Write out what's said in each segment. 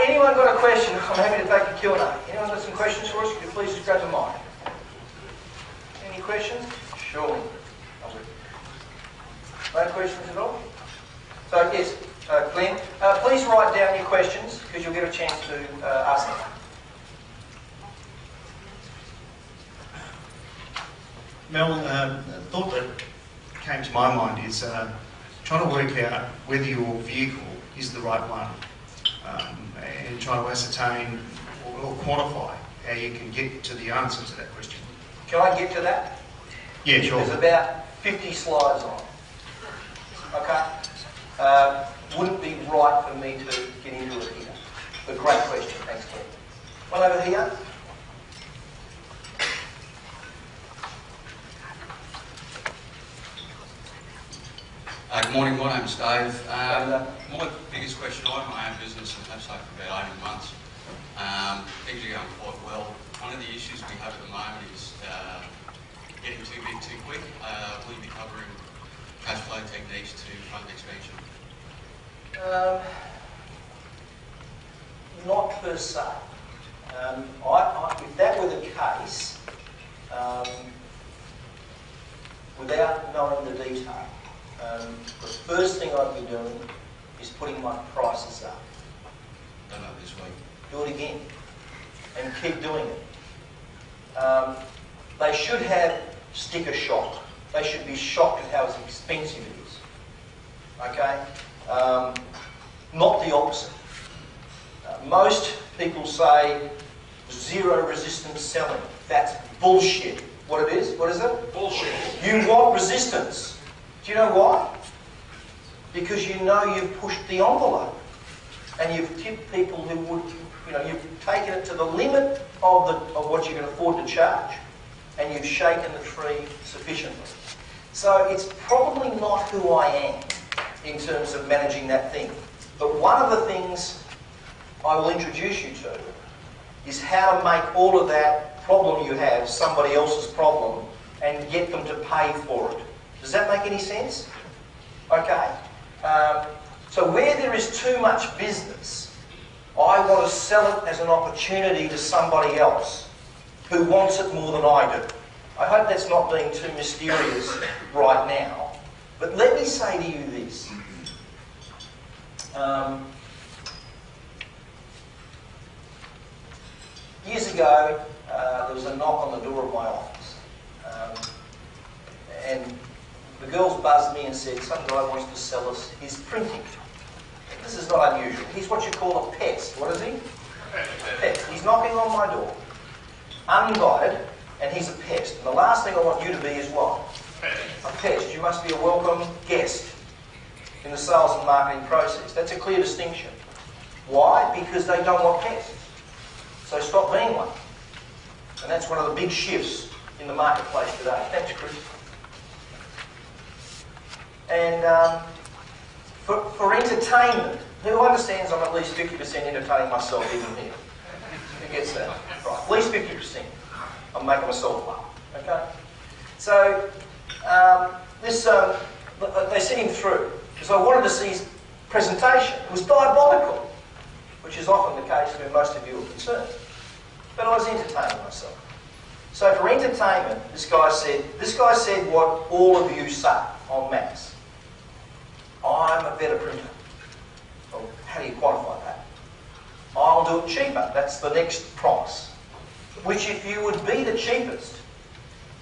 Anyone got a question? I'm happy to take a Q&A. Anyone got some questions for us? Could you please just grab the mic? Any questions? Surely. No questions at all? So yes, Glenn, please write down your questions because you'll get a chance to ask them. Mel, the thought that came to my mind is trying to work out whether your vehicle is the right one and trying to ascertain or quantify how you can get to the answer to that question. Can I get to that? Yeah, sure. There's about 50 slides on. Okay? Wouldn't be right for me to get into it here. But great question, thanks, Glenn. One over here. Good morning, my name's Dave. My biggest question, I have my own business and have so for about 18 months. Things are going quite well. One of the issues we have at the moment is getting too big too quick. Will you be covering cash flow techniques to fund expansion? Not per se. If that were the case, without knowing the detail, the first thing I'd be doing is putting my prices up. Done that this week. Do it again. And keep doing it. They should have sticker shock. They should be shocked at how expensive it is. Okay? Not the opposite. Most people say zero resistance selling. That's bullshit. What it is? What is it? Bullshit. You want resistance. Do you know why? Because you know you've pushed the envelope and you've tipped people who would, you've taken it to the limit of what you can afford to charge and you've shaken the tree sufficiently. So it's probably not who I am in terms of managing that thing. But one of the things I will introduce you to is how to make all of that problem you have somebody else's problem and get them to pay for it. Does that make any sense? Okay. So where there is too much business, I want to sell it as an opportunity to somebody else who wants it more than I do. I hope that's not being too mysterious right now. But let me say to you this. Years ago, there was a knock on the door of my office. And the girls buzzed me and said, some guy wants to sell us his printing. This is not unusual. He's what you call a pest. What is he? A pest. He's knocking on my door, uninvited, and he's a pest. And the last thing I want you to be is what? A pest. You must be a welcome guest in the sales and marketing process. That's a clear distinction. Why? Because they don't want pests. So stop being one. And that's one of the big shifts in the marketplace today. Thanks, Chris. And for entertainment, who understands I'm at least 50% entertaining myself even here? Who gets that? Right, at least 50%. I'm making myself laugh. Okay? So, they sent him through because I wanted to see his presentation. It was diabolical, which is often the case when most of you are concerned. But I was entertaining myself. So for entertainment, this guy said what all of you say en masse. I'm a better printer. Well, how do you quantify that? I'll do it cheaper. That's the next price. Which if you would be the cheapest,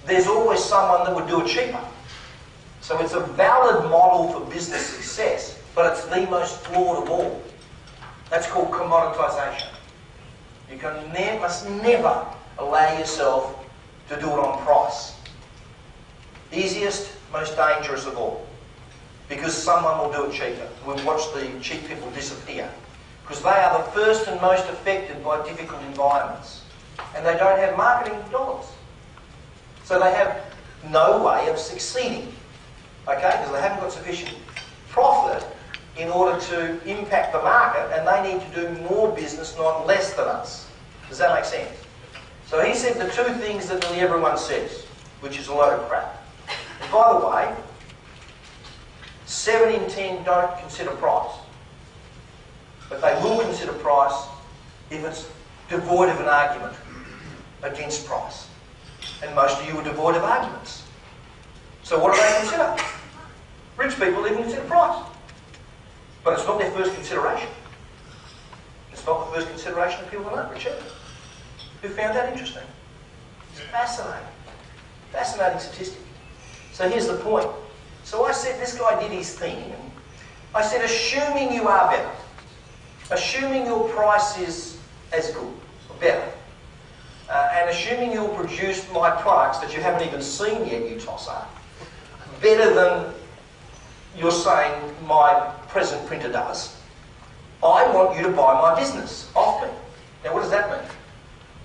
there's always someone that would do it cheaper. So it's a valid model for business success, but it's the most flawed of all. That's called commoditization. You must never allow yourself to do it on price. Easiest, most dangerous of all. Because someone will do it cheaper. We'll watch the cheap people disappear. Because they are the first and most affected by difficult environments. And they don't have marketing dollars. So they have no way of succeeding. Okay? Because they haven't got sufficient profit in order to impact the market, and they need to do more business, not less than us. Does that make sense? So he said the two things that nearly everyone says, which is a load of crap. And by the way, 7 in 10 don't consider price. But they will consider price if it's devoid of an argument against price. And most of you are devoid of arguments. So what do they consider? Rich people even consider price. But it's not their first consideration. It's not the first consideration of people that aren't rich either. Who found that interesting? It's fascinating. Fascinating statistic. So here's the point. So I said, this guy did his thing. I said, assuming you are better, assuming your price is as good, or better, and assuming you'll produce my products that you haven't even seen yet, you tosser, better than you're saying my present printer does, I want you to buy my business off me. Now what does that mean?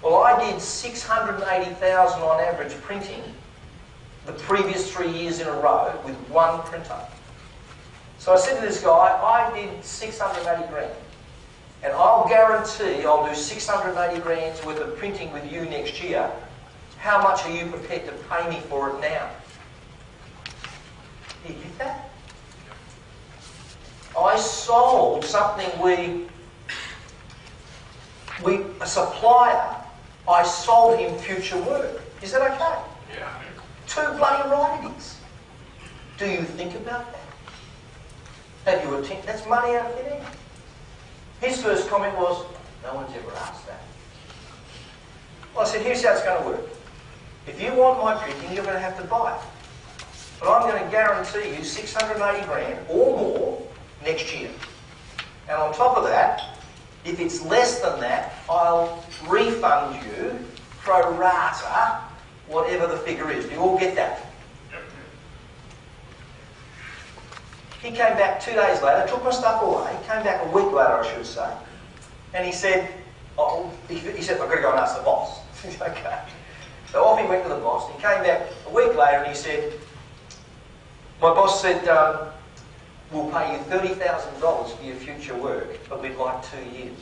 Well, I did 680,000 on average printing the previous 3 years in a row with one printer. So I said to this guy, I did 680 grand. And I'll guarantee I'll do 680 grand's worth of printing with you next year. How much are you prepared to pay me for it now? Do you get that? I sold something a supplier, I sold him future work. Is that okay? Yeah. 2 bloody righties. Do you think about that? Have you attempted? That's money out of thin air. His first comment was, no one's ever asked that. Well, I said, here's how it's going to work. If you want my printing, you're going to have to buy it. But I'm going to guarantee you 680 grand or more next year. And on top of that, if it's less than that, I'll refund you pro rata, whatever the figure is. Do you all get that? He came back 2 days later, took my stuff away, came back a week later, I should say, and he said, he said, I've got to go and ask the boss. Okay. So off he went to the boss, and he came back a week later and he said, my boss said, we'll pay you $30,000 for your future work, but we'd like 2 years.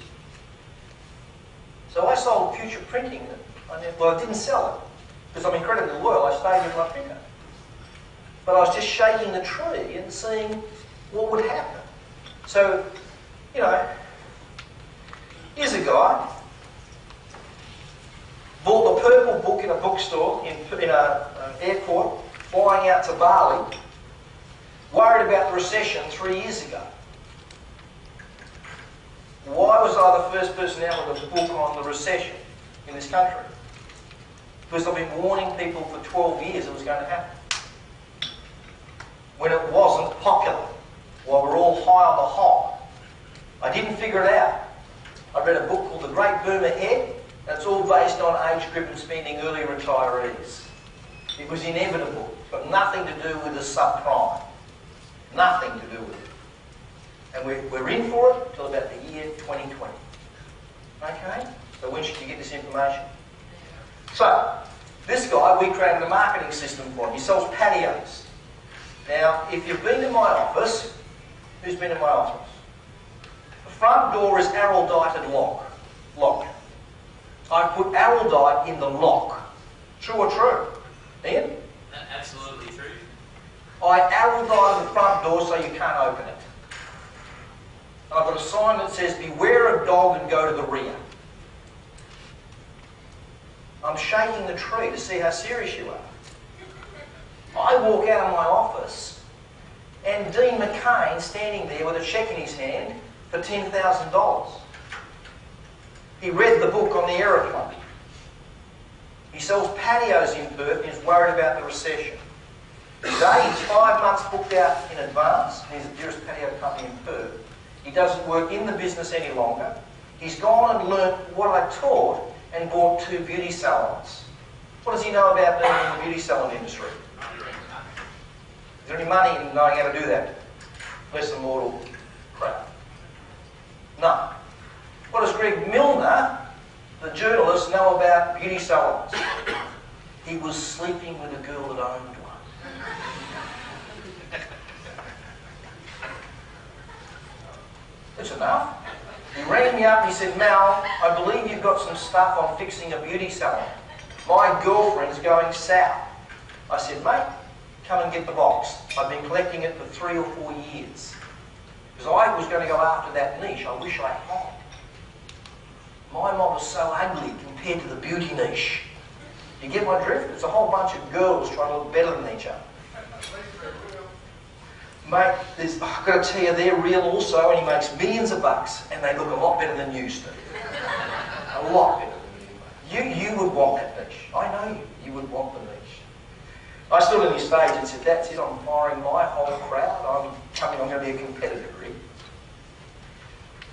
So I sold future printing. Well, I didn't sell it, because I'm incredibly loyal. I stayed with my printer. But I was just shaking the tree and seeing what would happen. So, you know, here's a guy, bought the purple book in a bookstore in an airport, flying out to Bali, worried about the recession 3 years ago. Why was I the first person out with a book on the recession in this country? Because I've been warning people for 12 years it was going to happen. When it wasn't popular, while we're all high on the hog. I didn't figure it out. I read a book called The Great Boomer Head, and it's all based on age-driven spending, early retirees. It was inevitable, but nothing to do with the subprime. Nothing to do with it. And we're in for it until about the year 2020. Okay? So when should you get this information? So, this guy, we created a marketing system for him. He sells patios. Now, if you've been to my office, who's been in my office? The front door is araldite and locked. I put araldite in the lock. True or true? Ian? Absolutely true. I araldite the front door so you can't open it. And I've got a sign that says, beware of dog and go to the rear. I'm shaking the tree to see how serious you are. I walk out of my office and Dean McCain standing there with a cheque in his hand for $10,000. He read the book on the aeroplane. He sells patios in Perth and is worried about the recession. Today he's 5 months booked out in advance. He's the dearest patio company in Perth. He doesn't work in the business any longer. He's gone and learnt what I taught and bought 2 beauty salons. What does he know about being in the beauty salon industry? Is there any money in knowing how to do that? Less than mortal crap. No. What does Greg Milner, the journalist, know about beauty salons? He was sleeping with a girl that owned one. That's enough. He rang me up and he said, Mal, I believe you've got some stuff on fixing a beauty salon. My girlfriend's going south. I said, mate, come and get the box. I've been collecting it for 3 or 4 years. Because I was going to go after that niche. I wish I had. My mob was so ugly compared to the beauty niche. You get my drift? It's a whole bunch of girls trying to look better than each other. Mate, I've got to tell you, they're real also, and he makes millions of bucks, and they look a lot better than you, Steve. A lot better than you. You would want that niche. I know you. You would want the niche. I stood on your stage and said, that's it, I'm firing my whole crowd. I'm going to be a competitor, Rick.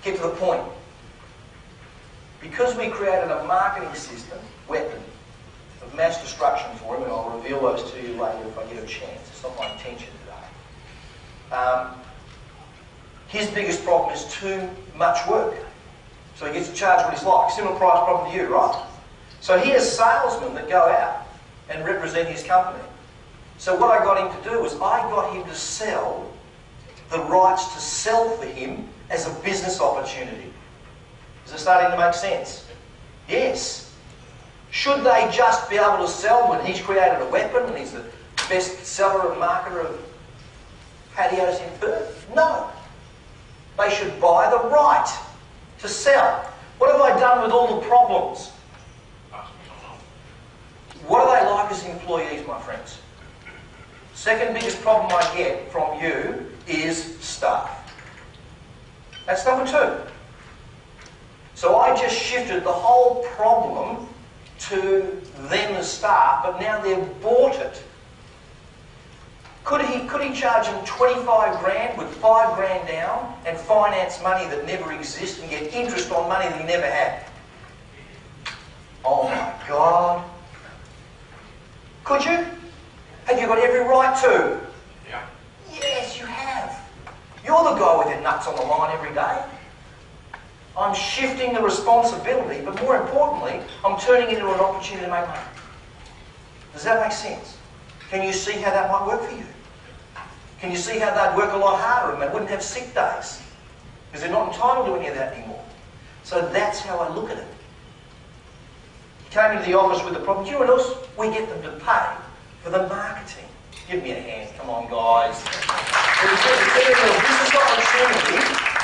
Get to the point. Because we created a marketing system, weapon, of mass destruction for him, and I'll reveal those to you later if I get a chance. It's not my intention today. His biggest problem is too much work. So he gets to charge what he's like. Similar price problem to you, right? So he has salesmen that go out and represent his company. So what I got him to do was I got him to sell the rights to sell for him as a business opportunity. Is it starting to make sense? Yes. Should they just be able to sell when he's created a weapon and he's the best seller and marketer of patios in Perth? No. They should buy the right to sell. What have I done with all the problems? What are they like as employees, my friends? Second biggest problem I get from you is staff. That's number two. So I just shifted the whole problem to them as staff, but now they've bought it. Could he charge them 25 grand with 5 grand down and finance money that never exists and get interest on money that he never had? Oh my God. Could you? Have you got every right to? Yeah. Yes, you have. You're the guy with your nuts on the line every day. I'm shifting the responsibility, but more importantly, I'm turning it into an opportunity to make money. Does that make sense? Can you see how that might work for you? Can you see how they'd work a lot harder and they wouldn't have sick days? Because they're not entitled to any of that anymore. So that's how I look at it. He came into the office with the problem. Do you know what else? We get them to pay for the marketing. Give me a hand. Come on, guys. We get them a business opportunity,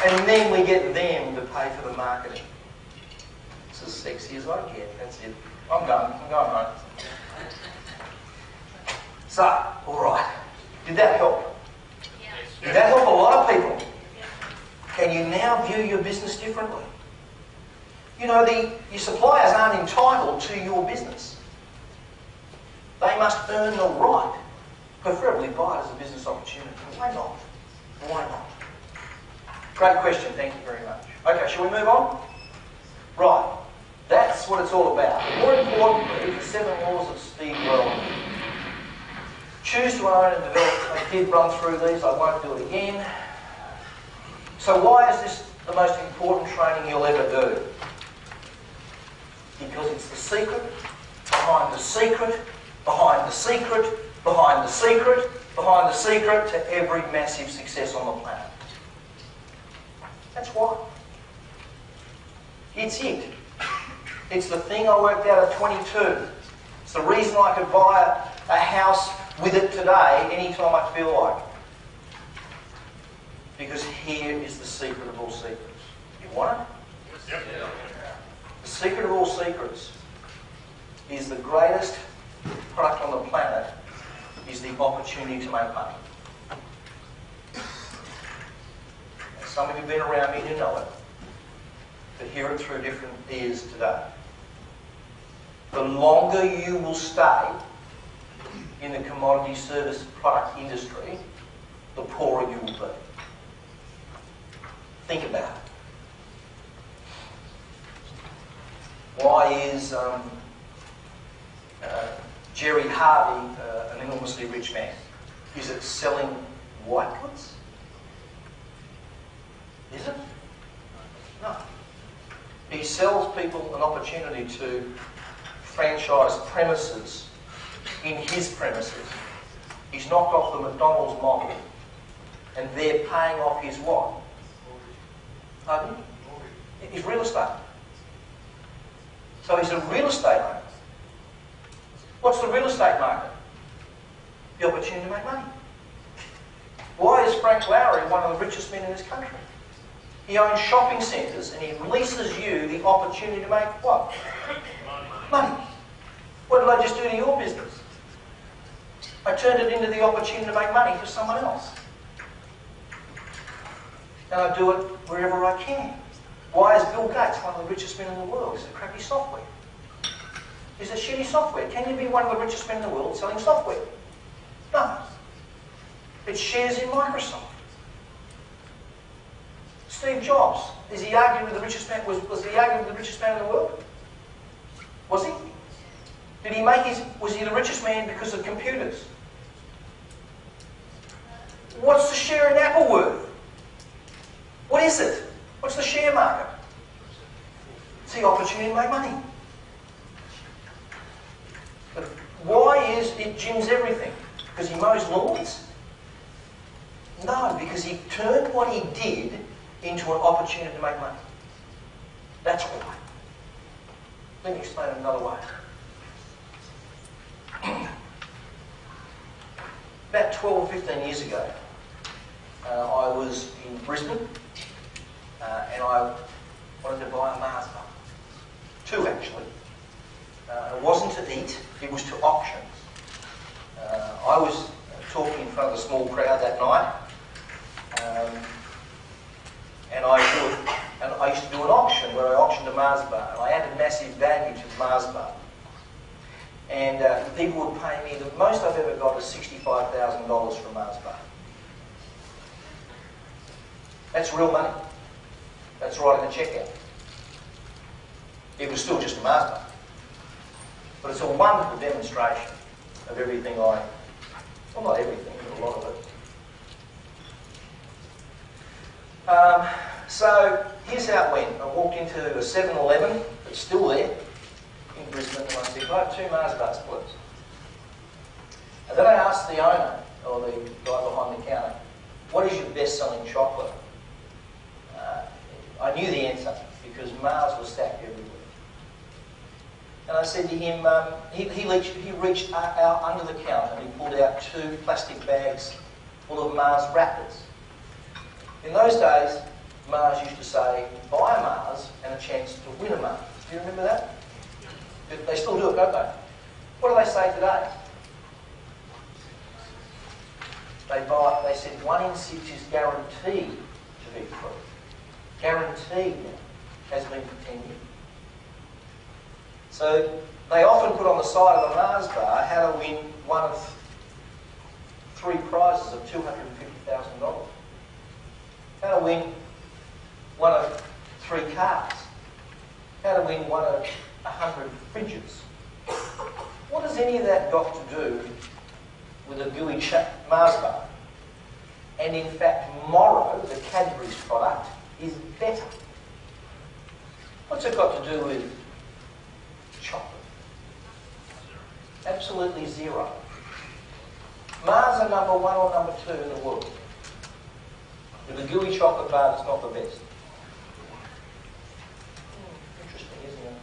and then we get them to pay for the marketing. It's as sexy as I get. That's it. I'm done. I'm going home. So, all right. Did that help? Did that help a lot of people? Can you now view your business differently? You know, your suppliers aren't entitled to your business. They must earn the right, preferably buy it as a business opportunity. Why not? Why not? Great question, thank you very much. Okay, shall we move on? Right, that's what it's all about. More importantly, the 7 laws of Steve Wellman. Choose to own and develop. I did run through these, I won't do it again. So why is this the most important training you'll ever do? Because it's the secret, behind the secret, behind the secret, behind the secret, behind the secret to every massive success on the planet. That's why. It's it. It's the thing I worked out at 22. It's the reason I could buy a house with it today anytime I feel like. Because here is the secret of all secrets. You want it? Yep. The secret of all secrets is the greatest product on the planet is the opportunity to make money. And some of you have been around me, you know it, but hear it through different ears today. The longer you will stay in the commodity service product industry, the poorer you will be. Think about it. Why is Jerry Harvey an enormously rich man? Is it selling white goods? Is it? No. He sells people an opportunity to franchise premises in his premises. He's knocked off the McDonald's model and they're paying off his what? Pardon? His real estate. So he's a real estate owner. What's the real estate market? The opportunity to make money. Why is Frank Lowry one of the richest men in this country? He owns shopping centres and he leases you the opportunity to make what? Money. What did I just do to your business? I turned it into the opportunity to make money for someone else. And I do it wherever I can. Why is Bill Gates one of the richest men in the world? Is it crappy software? Is it shitty software? Can you be one of the richest men in the world selling software? No. It's shares in Microsoft. Steve Jobs, is he arguing with the richest man? Was he arguing with the richest man in the world? Was he? Was he the richest man because of computers? What's the share in Apple worth? What is it? What's the share market? It's the opportunity to make money. But why is it Jim's everything? Because he mows lawns? No, because he turned what he did into an opportunity to make money. That's why. Let me explain it another way. About 12 or 15 years ago, I was in Brisbane and I wanted to buy a Mazda. Two, actually. It wasn't to eat, it was to auction. I was talking in front of a small crowd that night, and I used to do an auction where I auctioned a Mazda, and I added massive value to the Mazda. And people would pay me, the most I've ever got is $65,000 for a Mazda. That's real money. That's right in the checkout. It was still just a Mazda. But it's a wonderful demonstration of everything well, not everything, but a lot of it. So here's how it went. I walked into a 7-Eleven that's still there in Brisbane, and I said, "Can I have 2 Mazdas, please?" And then I asked the owner, or the guy behind the counter, "What is your best-selling chocolate?" I knew the answer because Mars was stacked everywhere. And I said to him, he reached out under the counter and he pulled out 2 plastic bags full of Mars wrappers. In those days, Mars used to say, "Buy a Mars and a chance to win a Mars." Do you remember that? They still do it, don't they? What do they say today? They said 1 in 6 is guaranteed to be free. Guaranteed has been for 10 years. So they often put on the side of the Mars bar how to win one of 3 prizes of $250,000. How to win one of 3 cars. How to win one of 100 fridges. What has any of that got to do with a gooey Mars bar? And in fact, Morrow, the Cadbury's product, is better. What's it got to do with chocolate? Absolutely zero. Mars are number 1 or number 2 in the world. With a gooey chocolate bar that's not the best. Interesting, isn't it?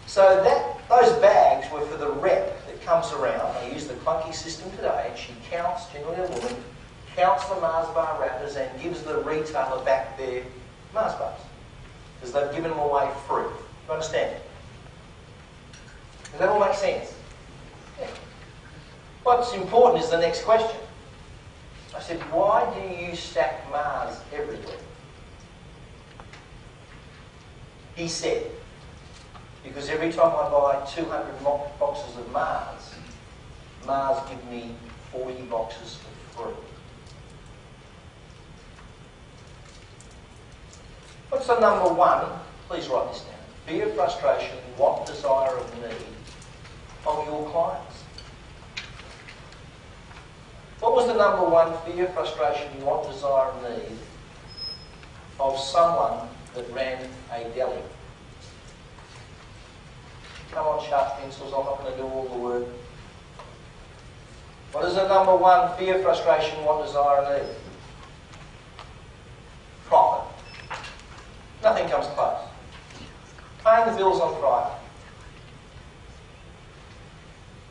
So those bags were for the rep that comes around. They use the clunky system today, and she counts, generally a woman, counts the Mars bar wrappers and gives the retailer back their Mars bars. Because they've given them away free. Do you understand? Does that all make sense? Yeah. What's important is the next question. I said, why do you stack Mars everywhere? He said, because every time I buy 200 boxes of Mars, Mars give me 40 boxes for free. What's the number 1? Please write this down. Fear, frustration, want, desire, of need of your clients. What was the number 1 fear, frustration, want, desire, and need of someone that ran a deli? Come on, sharp pencils, I'm not going to do all the work. What is the number 1 fear, frustration, want, desire, and need? Profit. Nothing comes close. Paying the bills on Friday.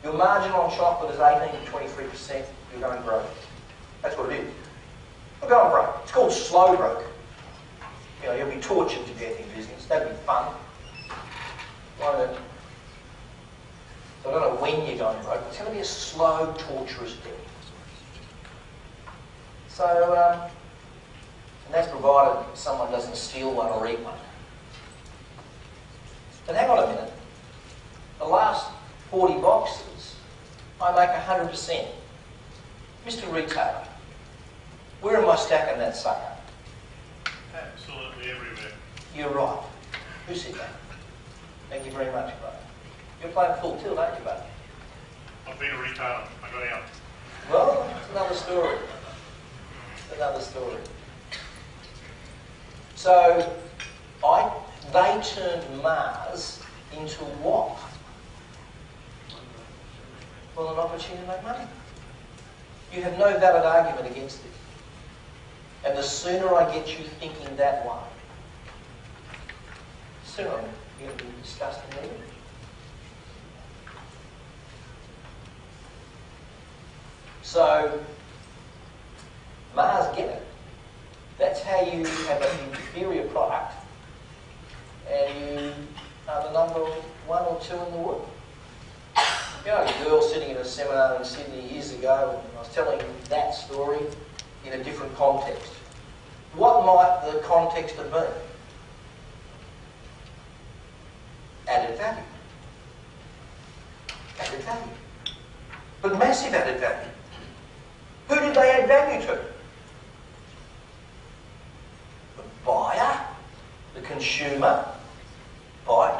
Your your margin on chocolate is 18 to 23%, you're going broke. That's what it is. You're going broke. It's called slow broke. You know, you'll be tortured to death in business. That'd be fun. Won't it? So I don't know when you're going broke. It's going to be a slow, torturous death. So, and that's provided someone doesn't steal one or eat one. But hang on a minute. The last 40 boxes, I make 100%. Mr. Retailer, where am I stacking that sucker? Absolutely everywhere. You're right. Who said that? Thank you very much, brother. You're playing full tilt, aren't you, buddy? I've been a retailer. I got out. Well, it's another story. It's another story. So, they turned Mars into what? Well, an opportunity to make money. You have no valid argument against it. And the sooner I get you thinking that way, the sooner you're going to be disgusting me. So, Mars get it. That's how you have an inferior product and you are the number 1 or 2 in the world. You know, a girl sitting in a seminar in Sydney years ago, and I was telling that story in a different context. What might the context have been? Added value. Added value. But massive added value. Who did they add value to? The buyer, the consumer.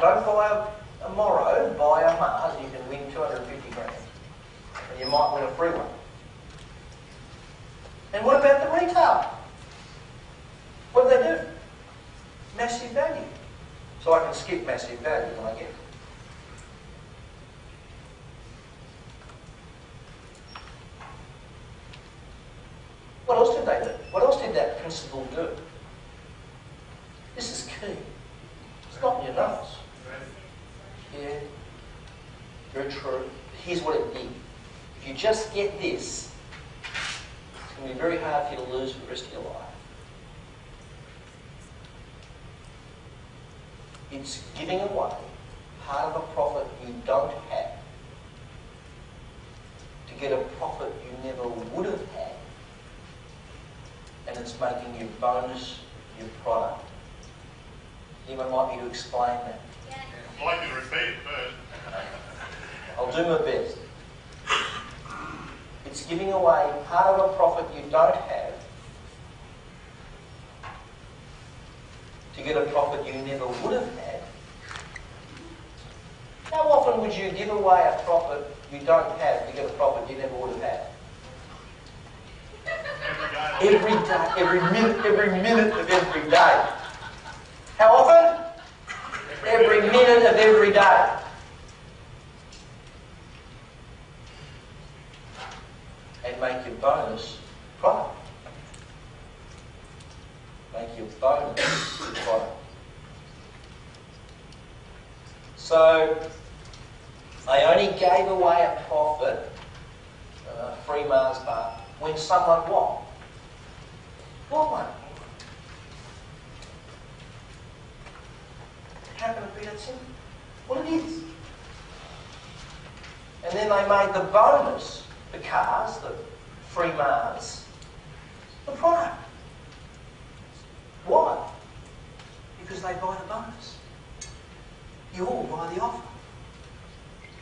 Don't buy a Morrow, buy a Mars, you can win 250 grand. And you might win a free one. And what about the retailer? What do they do? Massive value. So I can skip massive value when I get it. What else did they do? What else did that principle do? This is key. It's not in your notes. Yeah, very true. Here's what it did. If you just get this, it's going to be very hard for you to lose for the rest of your life. It's giving away part of a profit you don't have to get a profit you never would have had, and it's making your bonus your product. Anyone like me to explain that? I'd like you to repeat it first. I'll do my best. It's giving away part of a profit you don't have to get a profit you never would have had. How often would you give away a profit you don't have to get a profit you never would have had? Every day, every minute of every day. How often? Every minute of every day. And make your bonus product. Make your bonus product. So, I only gave away a profit, free Mars bar, when someone what? What one? How can it be that simple? Well, it is. And then they made the bonus, the cars, the free Mars, the product. Why? Because they buy the bonus. You all buy the offer.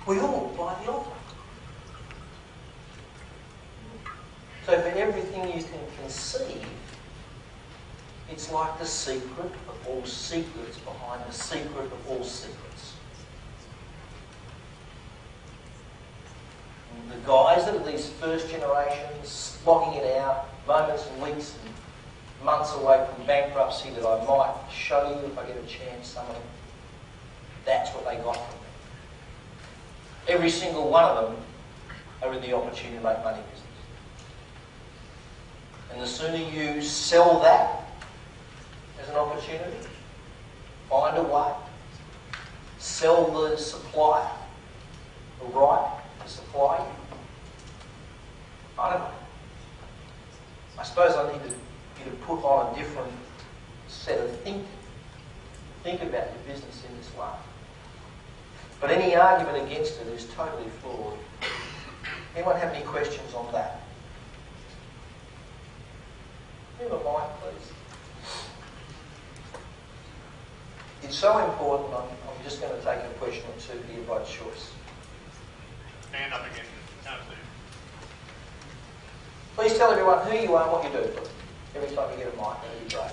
We all buy the offer. So for everything you can conceive, it's like the secret of all secrets behind the secret of all secrets. And the guys that are these first generations, slogging it out, moments and weeks and months away from bankruptcy that I might show you if I get a chance, some of them, that's what they got from me. Every single one of them are in the opportunity to make money business. And the sooner you sell that as an opportunity, find a way, sell the supplier the right to supply you? I don't know. I suppose I need you to put on a different set of thinking. Think about your business in this way. But any argument against it is totally flawed. Anyone have any questions on that? Give a mic, please. It's so important, I'm just going to take a question or two here by choice. Hand up again. No, please. Please tell everyone who you are and what you do. Every time you get a mic, that'd be great.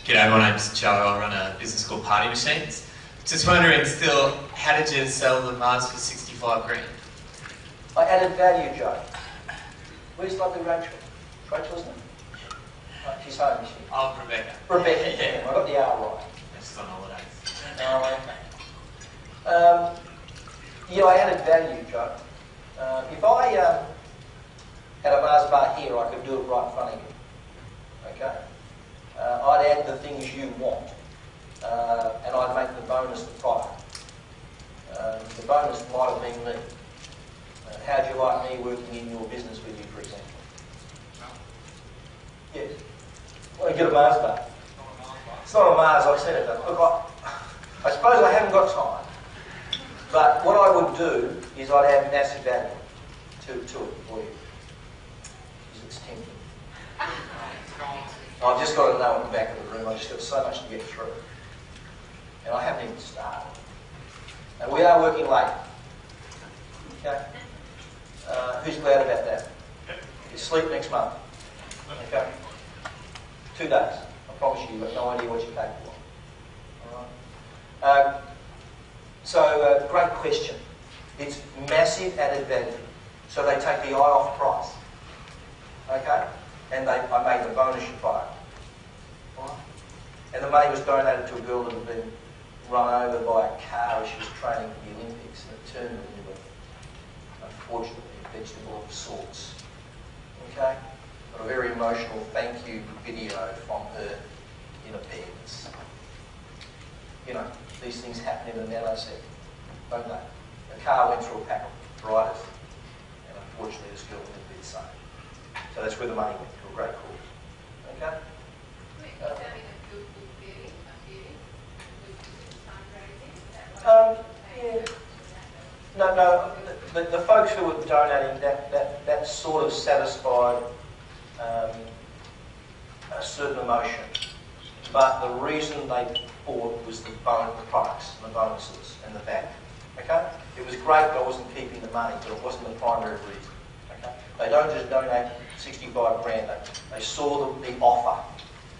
G'day, my name's Joe. I run a business called Party Machines. Just wondering still, how did you sell the Mars for 65 grand? I added value, Joe. Where's lovely Rachel? Rachel, isn't it? Right, she's home, is she? Oh, Rebecca. Rebecca, Yeah. I got the R right. Just on holidays. Yeah, I added value, Joe. If I had a Mars bar here, I could do it right in front of you. Okay? I'd add the things you want, and I'd make the bonus the product. The bonus might have been me. How'd you like me working in your business with you, for example? Yes. Well, you get a Mars bar. It's not a Mars, I said it. Look, I suppose I haven't got time, but what I would do is I'd add massive value to it for you. Because it's tempting. I've just got to know in the back of the room, I've just got so much to get through. And I haven't even started. And we are working late. Okay? Who's glad about that? You sleep next month. Okay? 2 days. I promise you, you've got no idea what you're capable of. Alright? Great question. It's massive added value. So they take the eye off price. Okay? And I made the bonus your product. Alright? And the money was donated to a girl that had been run over by a car as she was training for the Olympics, and it turned into, unfortunately, a vegetable of sorts. Okay? Got a very emotional thank you video from her in a beds. You know, these things happen in a nanosecond, don't they? The car went through a pack of riders, and unfortunately this girl didn't do the same. So that's where the money went, to a great cause. Okay? Yeah. No, the folks who were donating, that sort of satisfied a certain emotion. But the reason they bought was the products and the bonuses and the value. Okay? It was great that I wasn't keeping the money, but it wasn't the primary reason. Okay? They don't just donate 65 grand, they saw the offer.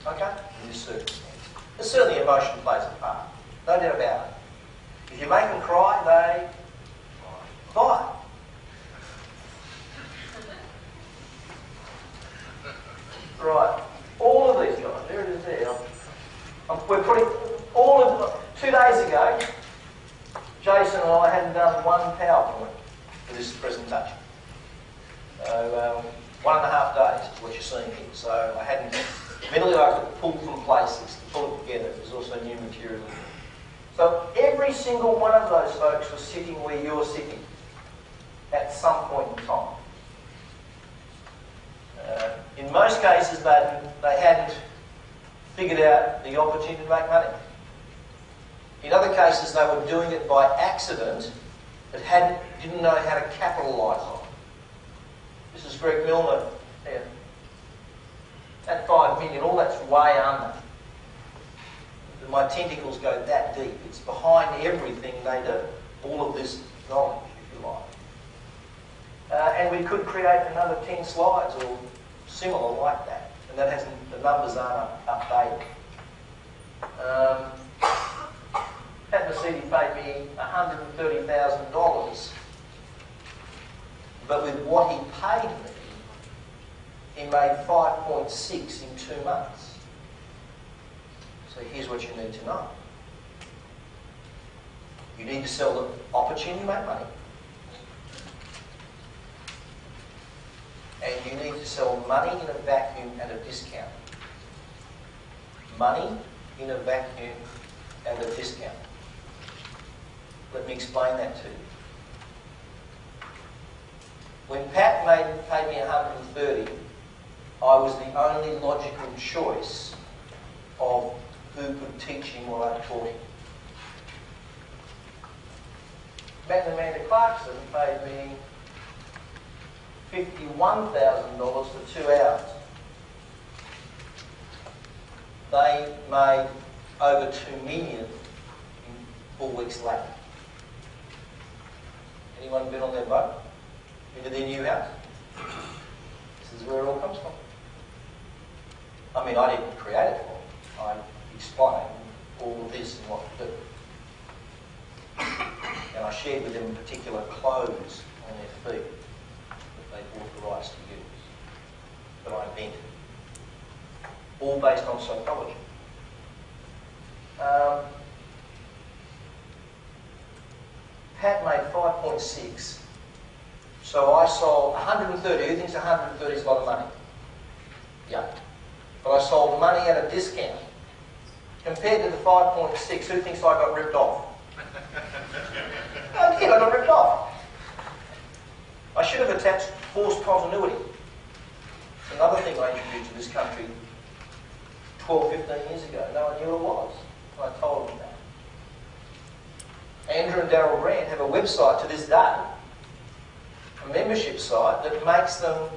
Okay? In this circumstance. But certainly emotion plays a part. No doubt about it. If you make them cry, they buy. Right. All of these guys, there it is there. We're putting all of them. 2 days ago, Jason and I hadn't done one PowerPoint for this presentation. So 1.5 days is what you're seeing here. So I hadn't, admittedly I could pull from places to pull it together. There's also new material. So every single one of those folks was sitting where you're sitting at some point in time. In most cases, they hadn't figured out the opportunity to make money. In other cases, they were doing it by accident, but didn't know how to capitalise on it. This is Greg Milner here. That 5 million, all that's way under. My tentacles go that deep. It's behind everything they do. All of this knowledge, if you like. And we could create another 10 slides or similar like that. And that hasn't, the numbers aren't updated. Pat Mercedes paid me $130,000. But with what he paid me, he made 5.6 in 2 months. So here's what you need to know. You need to sell the opportunity to make money. And you need to sell money in a vacuum at a discount. Money in a vacuum at a discount. Let me explain that to you. When Pat paid me 130, I was the only logical choice of who could teach him what I taught him. Matt and Amanda Clarkson paid me $51,000 for 2 hours. They made over $2 million 4 weeks later. Anyone been on their boat? Into their new house? This is where it all comes from. I mean, I didn't create it for them. I explained all of this and what to do. And I shared with them particular clothes on their feet that they bought the rights to use, that I invented. All based on psychology. Pat made 5.6. So I sold 130. Who thinks 130 is a lot of money? Yeah. But I sold money at a discount. Compared to the 5.6, who thinks I got ripped off? I did, I got ripped off. I should have attached forced continuity. It's another thing I introduced to this country 12, 15 years ago. No one knew it was. I told them that. Andrew and Daryl Grant have a website to this day, a membership site that makes them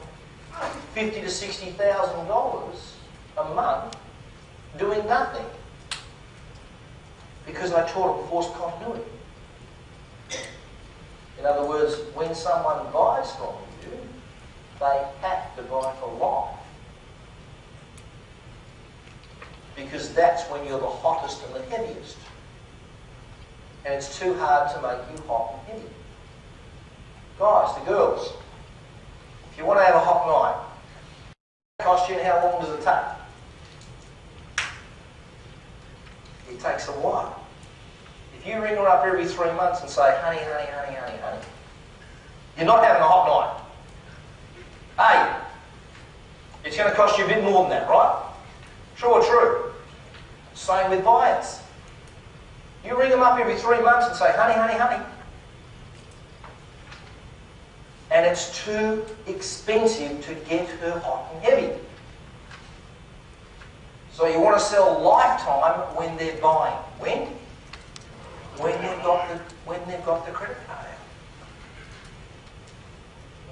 $50,000 to $60,000 a month doing nothing. Because I taught them forced continuity. In other words, when someone buys from you, they have to buy for life. Because that's when you're the hottest and the heaviest. And it's too hard to make you hot and heavy. Guys, the girls, if you want to have a hot night, it costs you and how long does it take? It takes a while. If you ring her up every 3 months and say, honey, honey, honey, honey, honey, you're not having a hot night. Hey, it's going to cost you a bit more than that, right? True or true? Same with buyers. You ring them up every 3 months and say, honey, honey, honey. And it's too expensive to get her hot and heavy. So you want to sell lifetime when they're buying. When? When they've got the credit card out.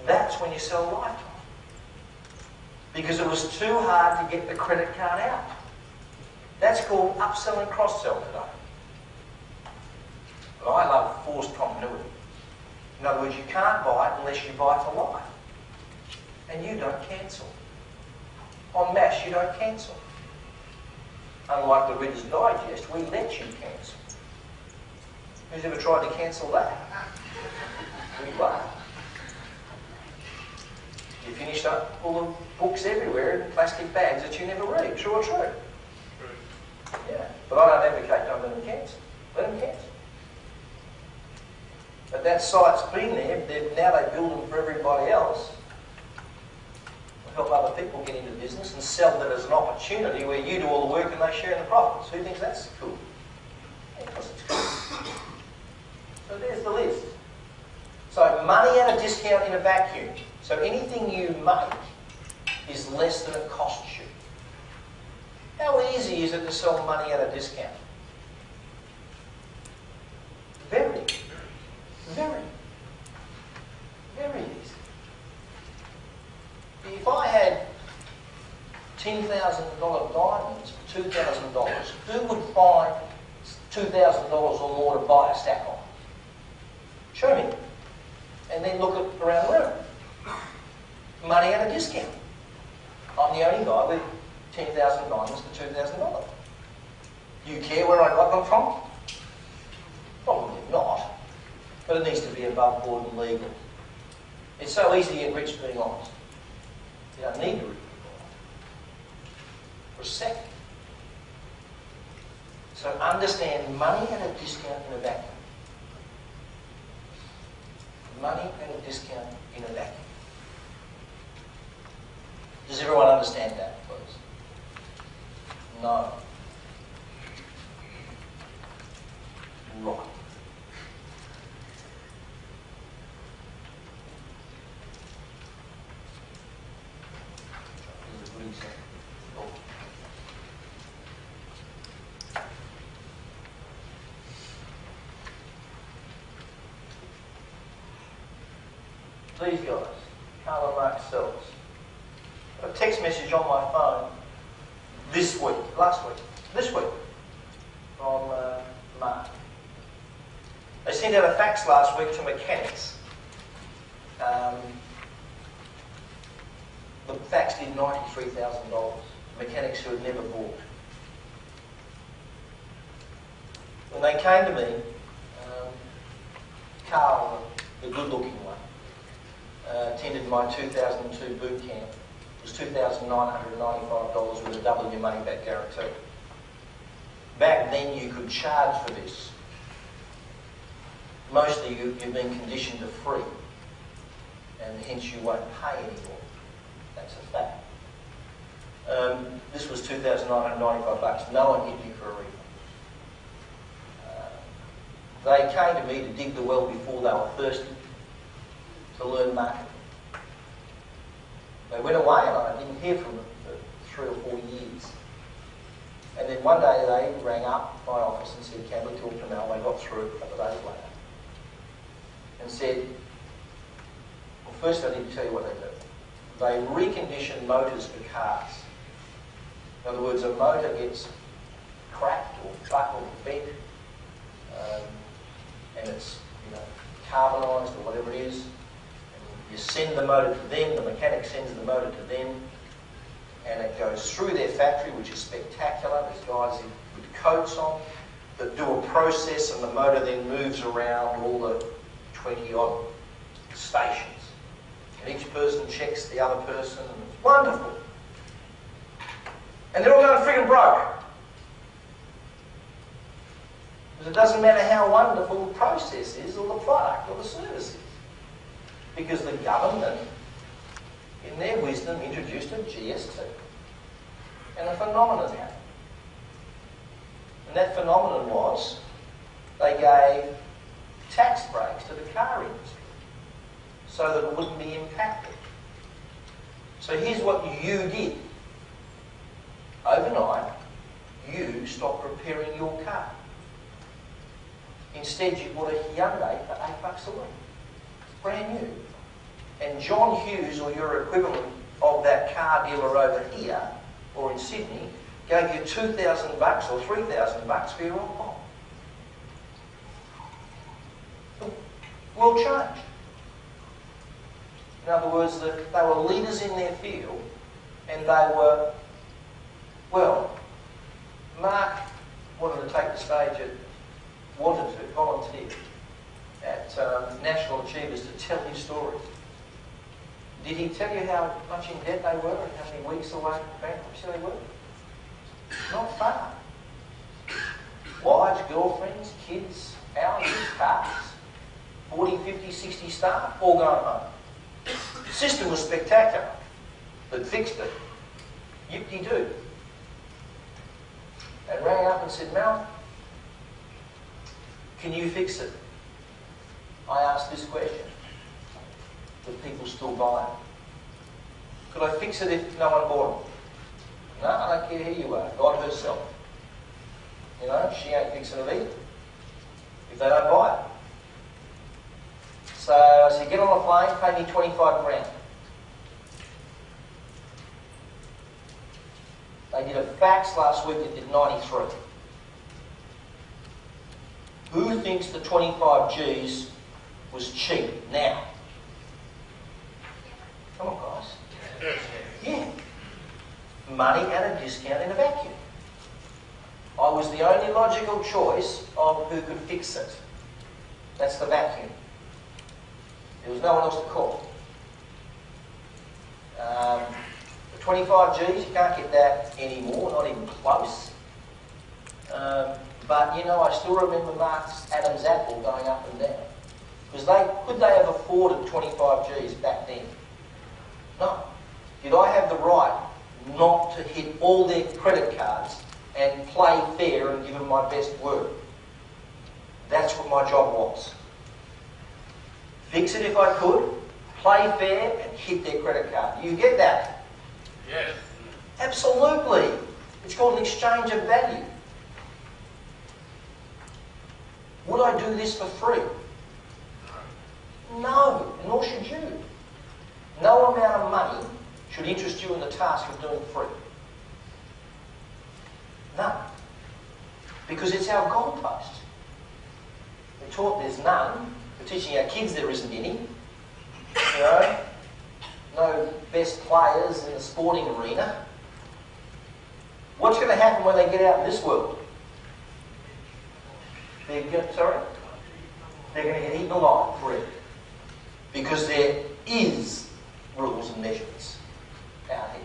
That's when you sell lifetime. Because it was too hard to get the credit card out. That's called upsell and cross-sell today. But I love forced continuity. In other words, you can't buy it unless you buy for life. And you don't cancel. On MASH, you don't cancel. Unlike the Reader's Digest, we let you cancel. Who's ever tried to cancel that? We laugh. You finished up all the books everywhere in plastic bags that you never read. True or true? True. Yeah. But I don't advocate don't let them cancel. Let them cancel. But that site's been there. Now they build them for everybody else. Help other people get into business and sell that as an opportunity where you do all the work and they share in the profits. Who thinks that's cool? Yeah, because it's cool. So there's the list. So money at a discount in a vacuum. So anything you make is less than it costs you. How easy is it to sell money at a discount? Very. Very. Very easy. If I had $10,000 diamonds for $2,000, who would find $2,000 or more to buy a stack on? Show me. And then look at around the room. Money at a discount. I'm the only guy with 10,000 diamonds for $2,000. You care where I got them from? Probably not. But it needs to be above board and legal. It's so easy to get rich being honest. You don't need to read for a second. So understand money at a discount in a vacuum. Money at a discount in a vacuum. Does everyone understand that, please? No. Right. These guys, Carl and Mark Sells. A text message on my phone this week, this week, from Mark. They sent out a fax last week to mechanics. The fax did $93,000. Mechanics who had never bought. When they came to me, Carl, the good-looking one, attended my 2002 boot camp. It was $2,995 with a double your money back guarantee. Back then you could charge for this. Mostly you've been conditioned to free, and hence you won't pay anymore. That's a fact. This was $2,995. No one hit me for a refund. They came to me to dig the well before they were thirsty, to learn marketing. They went away and I didn't hear from them for 3 or 4 years. And then one day they rang up my office and said, "Can we talk to Mel?" They got through a couple of days later. And said, well, first I need to tell you what they do. They recondition motors for cars. In other words, a motor gets cracked or buckled or bent, and it's carbonised or whatever it is. And you send the motor to them, the mechanic sends the motor to them, and it goes through their factory, which is spectacular. There's guys with coats on that do a process, and the motor then moves around all the 20-odd stations. And each person checks the other person, and it's wonderful. And they're all going friggin' broke. Because it doesn't matter how wonderful the process is, or the product, or the service is. Because the government, in their wisdom, introduced a GST. And a phenomenon happened. And that phenomenon was, they gave tax breaks to the car industry so that it wouldn't be impacted. So here's what you did. Overnight, you stopped repairing your car. Instead, you bought a Hyundai for $8 a week. Brand new. And John Hughes, or your equivalent of that car dealer over here, or in Sydney, gave you $2,000 or $3,000 for your old bomb. The world changed. In other words, that they were leaders in their field, and they were, well, Mark wanted to take the stage volunteer at National Achievers to tell his story. Did he tell you how much in debt they were and how many weeks away from bankruptcy they were? Not far. Wives, girlfriends, kids, houses, cars, 40, 50, 60 staff, all going home. The system was spectacular. They fixed it. Yip-de-doo. They rang up and said, "Mel, can you fix it?" I asked this question. Do people still buy it? Could I fix it if no one bought it? No, I don't care who you are. God herself. She ain't fixing it either if they don't buy it. So I said, "Get on a plane, pay me 25 grand. They did a fax last week that did 93. Who thinks the 25 Gs was cheap now? Come on, guys. Yeah. Money at a discount in a vacuum. I was the only logical choice of who could fix it. That's the vacuum. There was no one else to call. The 25 Gs, you can't get that anymore, not even close. But I still remember Mark's Adam's apple going up and down. Because could they have afforded 25 Gs back then? No. Did I have the right not to hit all their credit cards and play fair and give them my best word? That's what my job was. Fix it if I could, play fair and hit their credit card. You get that? Yes. Absolutely. It's called an exchange of value. Would I do this for free? No, and nor should you. No amount of money should interest you in the task of doing free. None. Because it's our goalpost. We're taught there's none. We're teaching our kids there isn't any. You know, no best players in the sporting arena. What's going to happen when they get out in this world? They're going to get eaten alive forever. Because there is rules and measurements out here.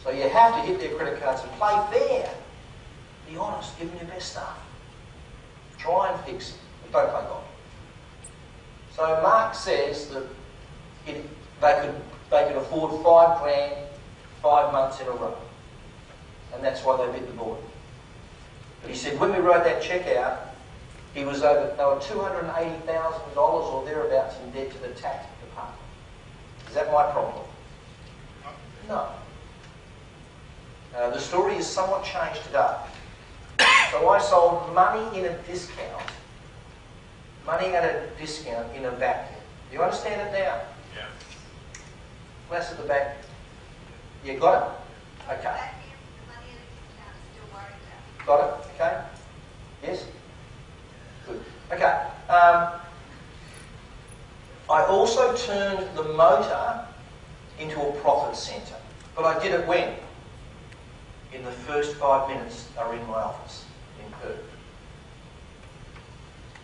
So you have to hit their credit cards and play fair. Be honest, give them your best stuff. Try and fix it, but don't play God. So Mark says that they could afford $5,000 5 months in a row. And that's why they bit the bullet. But he said when we wrote that cheque out, they were $280,000 or thereabouts in debt to the tax department. Is that my problem? No. The story is somewhat changed today. So I sold money in a discount. Money at a discount in a vacuum. Do you understand it now? Yeah. Less at the back. You got it? Okay. Got it? Okay. Yes? Good. Okay. I also turned the motor into a profit centre. But I did it when? In the first 5 minutes I were in my office in Perth.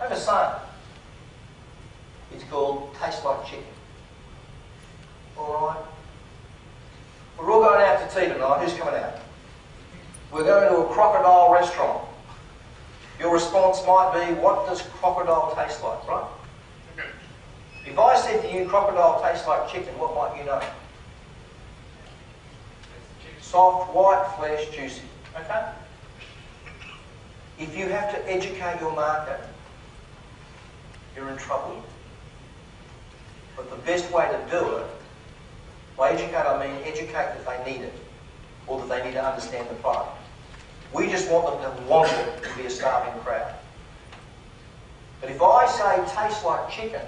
I have a son. It's called Taste Like Chicken. Alright? We're all going out to tea tonight. Who's coming out? We're going to a crocodile restaurant. Your response might be, what does crocodile taste like, right? Okay. If I said to you, crocodile tastes like chicken, what might you know? Soft, white flesh, juicy. Okay? If you have to educate your market, you're in trouble. But the best way to do it, by educate I mean educate that they need it, or that they need to understand the product. We just want them to want it to be a starving crowd. But if I say tastes like chicken,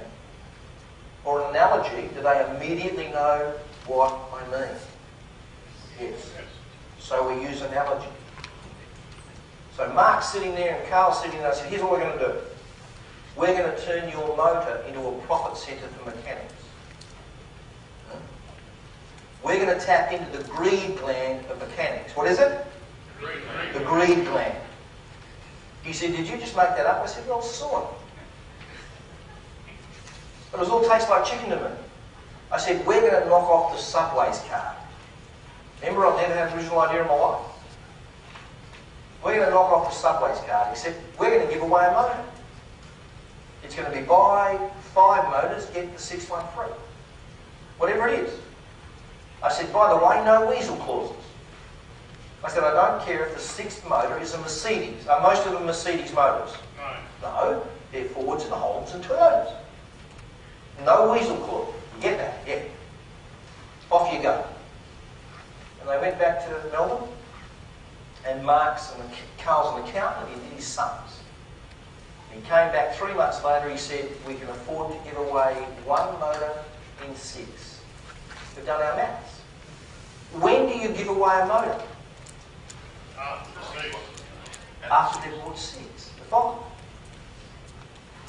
or an analogy, do they immediately know what I mean? Yes. So we use analogy. So Mark's sitting there and Carl's sitting there and I said, here's what we're going to do. We're going to turn your motor into a profit centre for mechanics. We're going to tap into the greed gland of mechanics. What is it? The greed gland. He said, did you just make that up? I said, well, sort of. But it all tastes like chicken to me. I said, we're going to knock off the Subway's card. Remember, I've never had an original idea in my life. We're going to knock off the Subway's card. He said, we're going to give away a motor. It's going to be buy 5 motors, get the 6th one free. Whatever it is. I said, by the way, no weasel clauses. I said, I don't care if the 6th motor is a Mercedes. Are most of them Mercedes motors? No. No, they're Fords and Holds and Toyotas. No weasel clause. You get that? Yeah. Off you go. And they went back to Melbourne, and Mark's and Carl's an accountant, he did his sums. He came back 3 months later, he said, we can afford to give away 1 motor in 6. We've done our maths. When do you give away a motor? After they've bought 6. The following.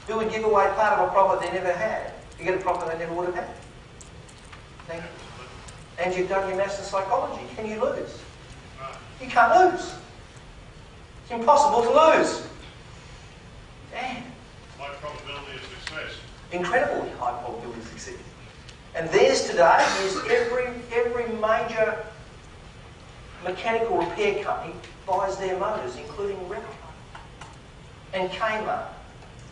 Who would give away part of a profit they never had? You get a profit they never would have had. Thank you. And you've done your maths and psychology. Can you lose? You can't lose. It's impossible to lose. Damn. High probability of success. Incredibly high probability of success. And theirs today is every major mechanical repair company buys their motors, including Renault and Kmart.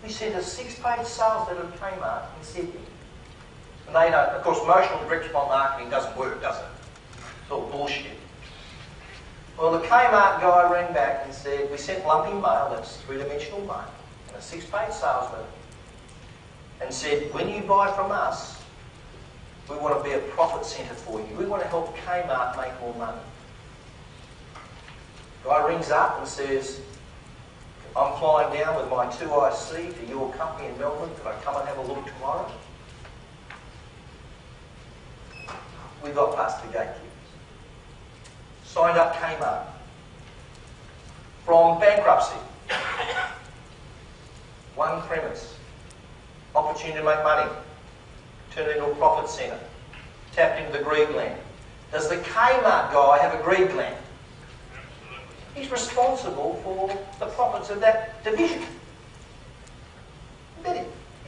We sent a 6-page sales letter to Kmart in Sydney. And they don't, of course, emotional direct-response marketing doesn't work, does it? It's all bullshit. Well, the Kmart guy rang back and said, we sent lumpy mail, that's 3-dimensional mail, and a 6-page sales letter, and said, when you buy from us, we want to be a profit centre for you. We want to help Kmart make more money. Guy rings up and says, I'm flying down with my 2IC to your company in Melbourne. Could I come and have a look tomorrow? we got past the gatekeepers. Signed up Kmart. From bankruptcy. One premise. Opportunity to make money. Turn it into a profit centre. Tapped into the greed gland. Does the Kmart guy have a greed gland? He's responsible for the profits of that division.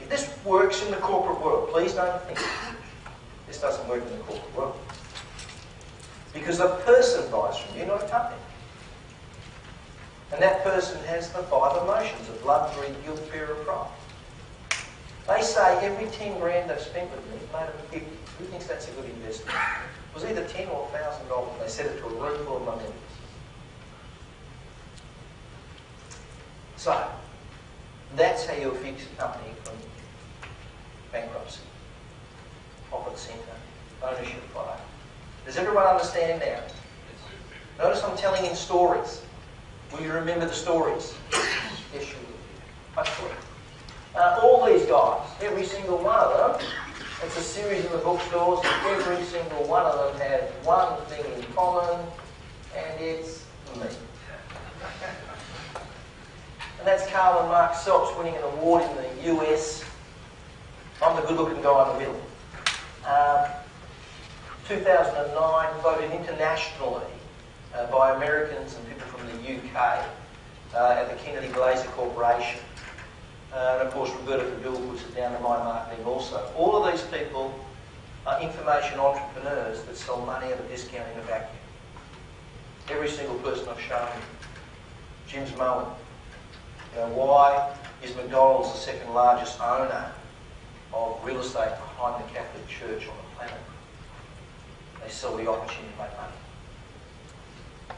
This works in the corporate world. Please don't think this doesn't work in the corporate world. Because a person buys from you, not a company. And that person has the 5 emotions of love, greed, guilt, fear and pride. They say every 10 grand they've spent with me made them 50. Who thinks that's a good investment? It was either $10 or $1,000. They set it to a room full of my members. So, that's how you fix a company from bankruptcy. Profit centre, ownership product. Does everyone understand now? Notice I'm telling in stories. Will you remember the stories? Yes, you will. Hopefully. All these guys, every single one of them, it's a series in the bookstores, and every single one of them has one thing in common, and it's me. And that's Karl and Mark Seltz winning an award in the US. I'm the good-looking guy in the middle. 2009, voted internationally by Americans and people from the UK at the Kennedy Glazer Corporation. And of course, Roberta Fadul puts it down to my marketing also. All of these people are information entrepreneurs that sell money at a discount in a vacuum. Every single person I've shown you. Jim's mowing. You know, why is McDonald's the second largest owner of real estate behind the Catholic Church on the planet? They sell the opportunity to make money.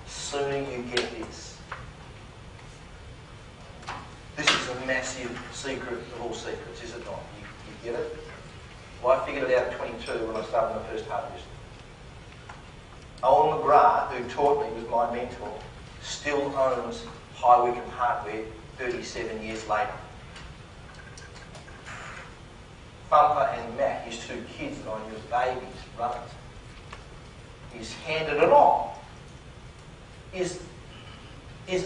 Sooner you get this. This is a massive secret of all secrets, is it not? You get it? Well, I figured it out at 22 when I started my first hardware business. Owen McGrath, who taught me, was my mentor, still owns High Wycombe Hardware 37 years later. Bumper and Matt, his 2 kids that I knew as babies, run it. He's handed it on. Is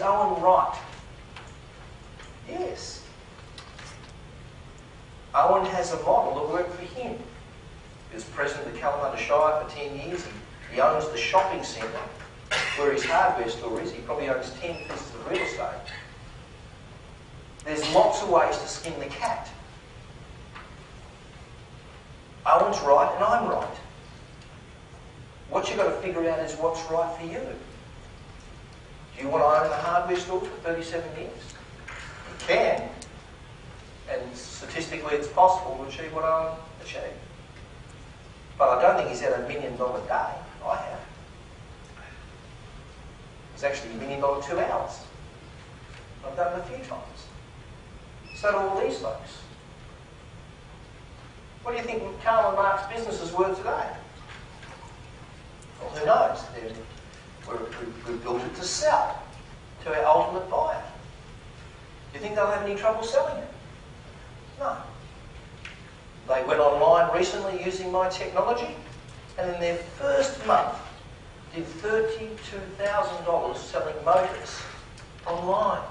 Owen right? Yes. Owen has a model that worked for him. He was president of the Kalamunda Shire for 10 years. He owns the shopping centre where his hardware store is. He probably owns 10 pieces of real estate. There's lots of ways to skin the cat. Owen's right and I'm right. What you've got to figure out is what's right for you. Do you want to own a hardware store for 37 years? You can. And statistically it's possible to achieve what Owen achieved. But I don't think he's had $1 million a day. I have. It's actually $1 million 2 hours. I've done it a few times. So do all these folks. What do you think Karl and Mark's businesses were today? Well, who knows? We've built it to sell to our ultimate buyer. Do you think they'll have any trouble selling it? No. They went online recently using my technology, and in their first month did $32,000 selling motors online.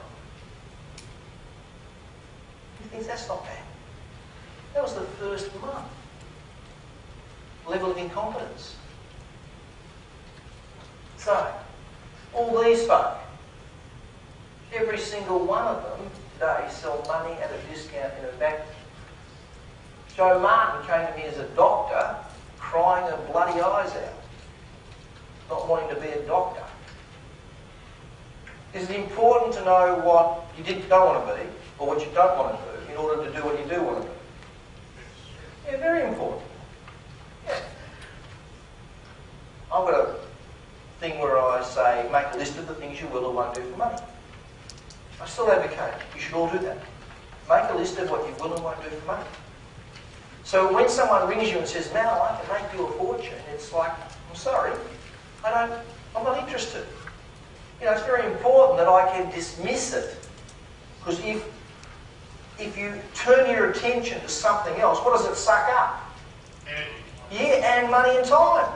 You think that's not bad? That was the first month. Level of incompetence. So, all these folk, every single one of them today sell money at a discount in a vacuum. Joe Martin came to me as a doctor, crying her bloody eyes out, not wanting to be a doctor. Is it important to know what you don't want to be, or what you don't want to do, in order to do what you do want to do? Yeah, very important. Yeah. I've got a thing where I say, make a list of the things you will or won't do for money. I still advocate, you should all do that. Make a list of what you will and won't do for money. So when someone rings you and says, Mal, I can make you a fortune, it's like, I'm sorry, I'm not interested. You know, it's very important that I can dismiss it. Because if you turn your attention to something else, what does it suck up? Yeah, and money and time.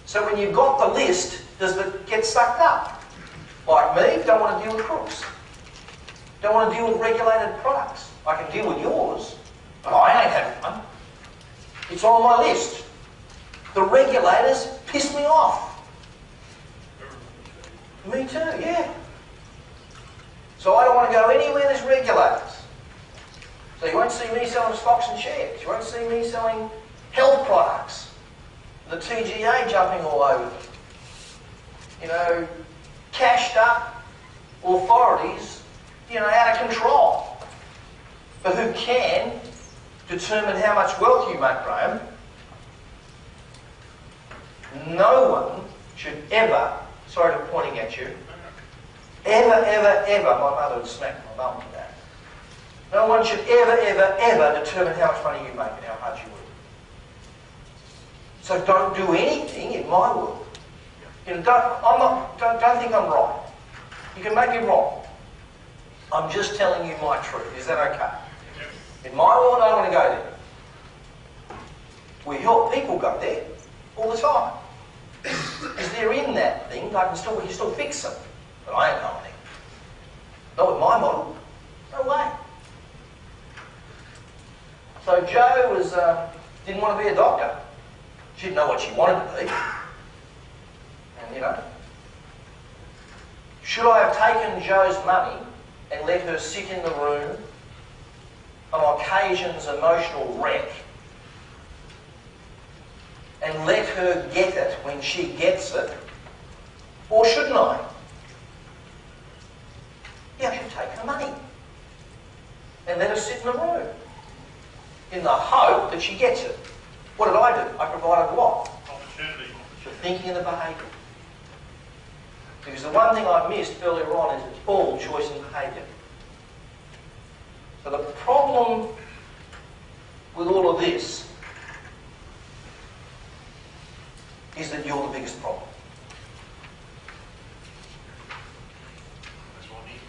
So when you've got the list, does it get sucked up? Like me, don't want to deal with crooks. Don't want to deal with regulated products. I can deal with yours, but I ain't having one. It's on my list. The regulators piss me off. Me too, yeah. So I don't want to go anywhere there's regulators. So you won't see me selling stocks and shares. You won't see me selling health products. The TGA jumping all over them. You know, cashed up authorities, out of control. But who can determine how much wealth you make, Graham? No one should ever, sorry for pointing at you, ever, my mother would smack my mum for that. No one should ever determine how much money you make and how hard you work. So don't do anything in my world. Don't think I'm right. You can make me wrong. I'm just telling you my truth. Is that okay? In my world, I want to go there. We help people go there all the time. Because they're in that thing, we can still fix them. But I ain't going there. Not with my model. No way. So Jo didn't want to be a doctor. She didn't know what she wanted to be. And should I have taken Jo's money and let her sit in the room, on occasions emotional wreck, and let her get it when she gets it? Or shouldn't I? Yeah, I should take her money and let her sit in the room in the hope that she gets it. What did I do? I provided what? Opportunity. The thinking and the behaviour. Because the one thing I missed earlier on is it's all choice and behaviour. So the problem with all of this is that you're the biggest problem. That's what I need.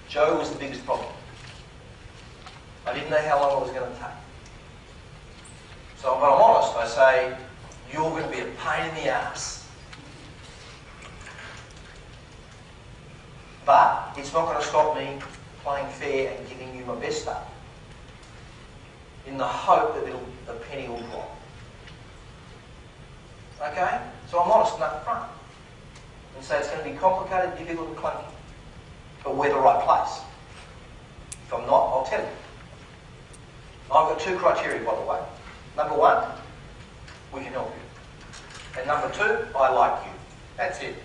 Jo was the biggest problem. I didn't know how long it was going to take. So when I'm honest, I say, you're going to be a pain in the ass. But it's not going to stop me playing fair and giving you my best stuff in the hope that the penny will drop. Okay? So I'm honest and up front and say it's going to be complicated, difficult and clunky. But we're the right place. If I'm not, I'll tell you. I've got two criteria, by the way. Number one, we can help you. And number two, I like you. That's it.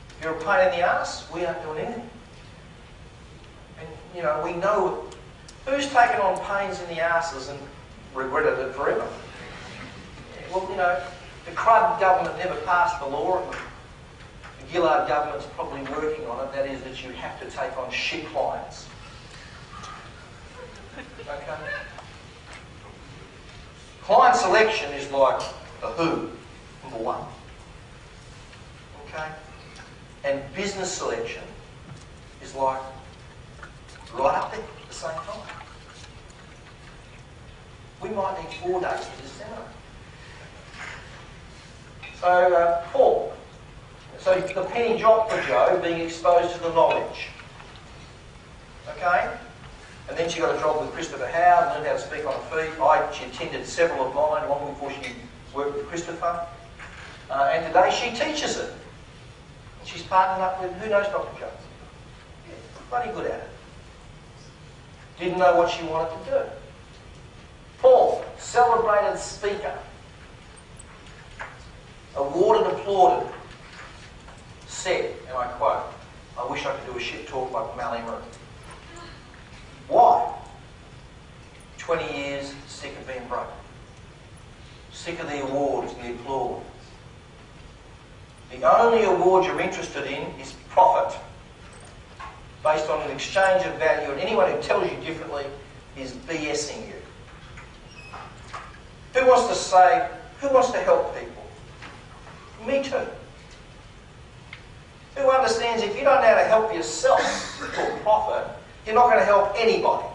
If you're a pain in the ass, we aren't doing anything. And, we know who's taken on pains in the asses and regretted it forever. Well, the Crud government never passed the law, and the Gillard government's probably working on it. That is that you have to take on shit clients. Okay? Client selection is like the who, number one. Okay? And business selection is like right up there at the same time. We might need 4 days for this seminar. So, Paul. So the penny dropped for Jo being exposed to the knowledge. Okay? And then she got a job with Christopher Howe, learned how to speak on a feed. She attended several of mine long before she worked with Christopher. And today she teaches it. And she's partnered up with, who knows Dr. Jones? Yeah, bloody good at it. Didn't know what she wanted to do. Paul, celebrated speaker. Awarded, applauded. Said, and I quote, I wish I could do a shit talk like Mallee Moon. Why? 20 years sick of being broke. Sick of the awards and the applause. The only award you're interested in is profit. Based on an exchange of value, and anyone who tells you differently is BSing you. Who wants to help people? Me too. Who understands if you don't know how to help yourself for profit, you're not going to help anybody.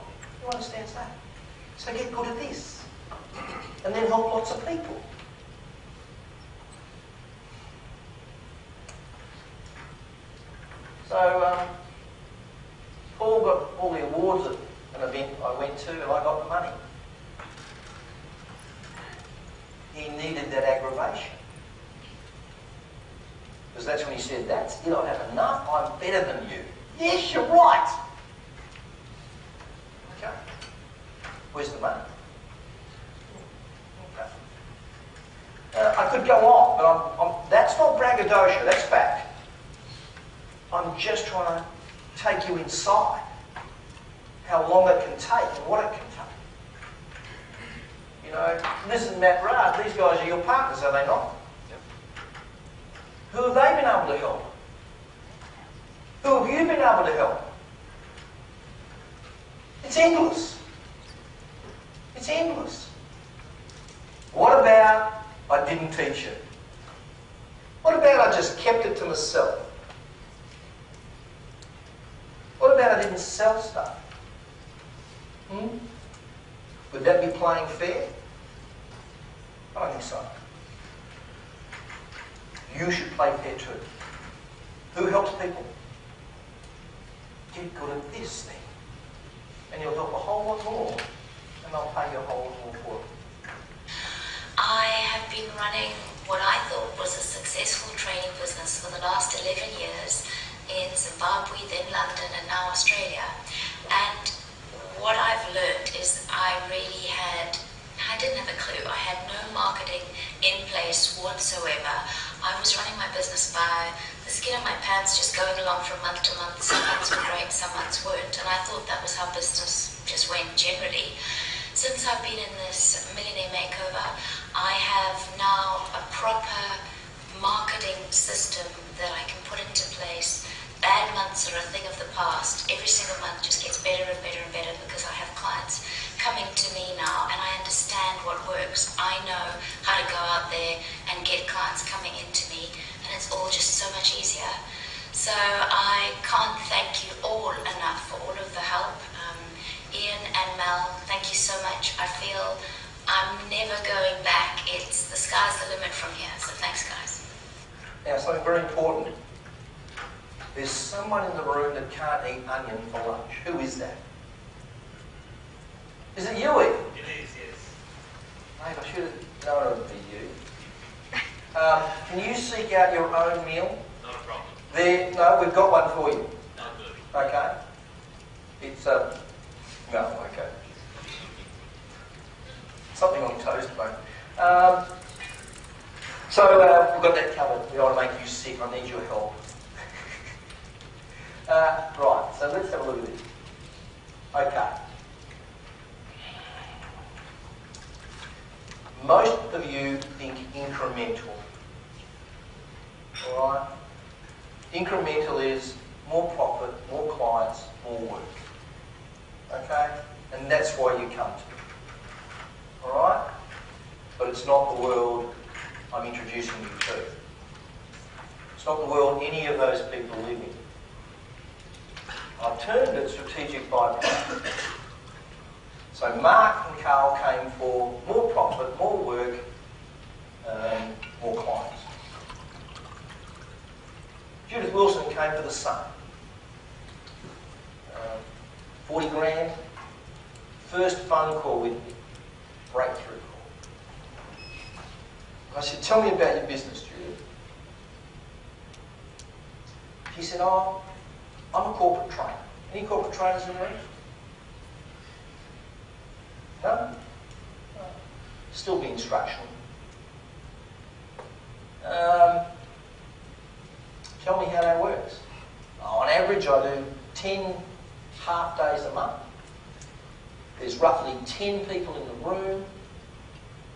Who understands that? So get good at this. And then help lots of people. So Paul got all the awards at an event I went to, and I got the money. He needed that aggravation. Because that's when he said, that's it, I've had enough, I'm better than you. Yes, you're right. Okay. Where's the money? Okay. I could go on, but that's not braggadocio, that's fact. I'm just trying to take you inside how long it can take and what it can take. You know, this is Matt Rudd. These guys are your partners, are they not? Yep. Who have they been able to help? Who have you been able to help? It's endless. It's endless. What about I didn't teach it? What about I just kept it to myself? What about I didn't sell stuff? Would that be playing fair? I don't think so. You should play fair too. Who helps people? Get good at this thing. And you'll help a whole lot more. And they'll pay you a whole lot more for it. I have been running what I thought was a successful training business for the last 11 years in Zimbabwe, then London, and now Australia. And what I've learned is I didn't have a clue. I had no marketing in place whatsoever. I was running my business by the skin of my pants, just going along from month to month. Some months were great, some months weren't. And I thought that was how business just went generally. Since I've been in this Millionaire Makeover, I have now a proper marketing system that I can put into place. Bad months are a thing of the past. Every single month just gets better and better and better because I have clients coming to me now and I understand what works. I know how to go out there and get clients coming into me, and it's all just so much easier. So I can't thank you all enough for all of the help. Ian and Mel, thank you so much. I feel I'm never going back. The sky's the limit from here. So thanks, guys. Now, something very important. There's someone in the room that can't eat onion for lunch. Who is that? Is it you, Ian? It is, yes. Mate, I should have known it would be you. Can you seek out your own meal? Not a problem. No, we've got one for you. Not good. Okay? It's, no, okay. Something on toast, mate. So we've got that covered. We don't want to make you sick. I need your help. Right, so let's have a look at this. Okay. Most of you think incremental. Alright? Incremental is more profit, more clients, more work. Okay? And that's why you come to. Alright? But it's not the world I'm introducing you to. It's not the world any of those people live in. I've termed it strategic bypass. So Mark and Carl came for more profit, more work, more clients. Judith Wilson came for the sun. 40 grand. First phone call with me. Breakthrough call. I said, tell me about your business, Judith. She said, oh, I'm a corporate trainer. Any corporate trainers in the room? No? No. Still be instructional. Tell me how that works. On average, I do 10 half days a month. There's roughly 10 people in the room.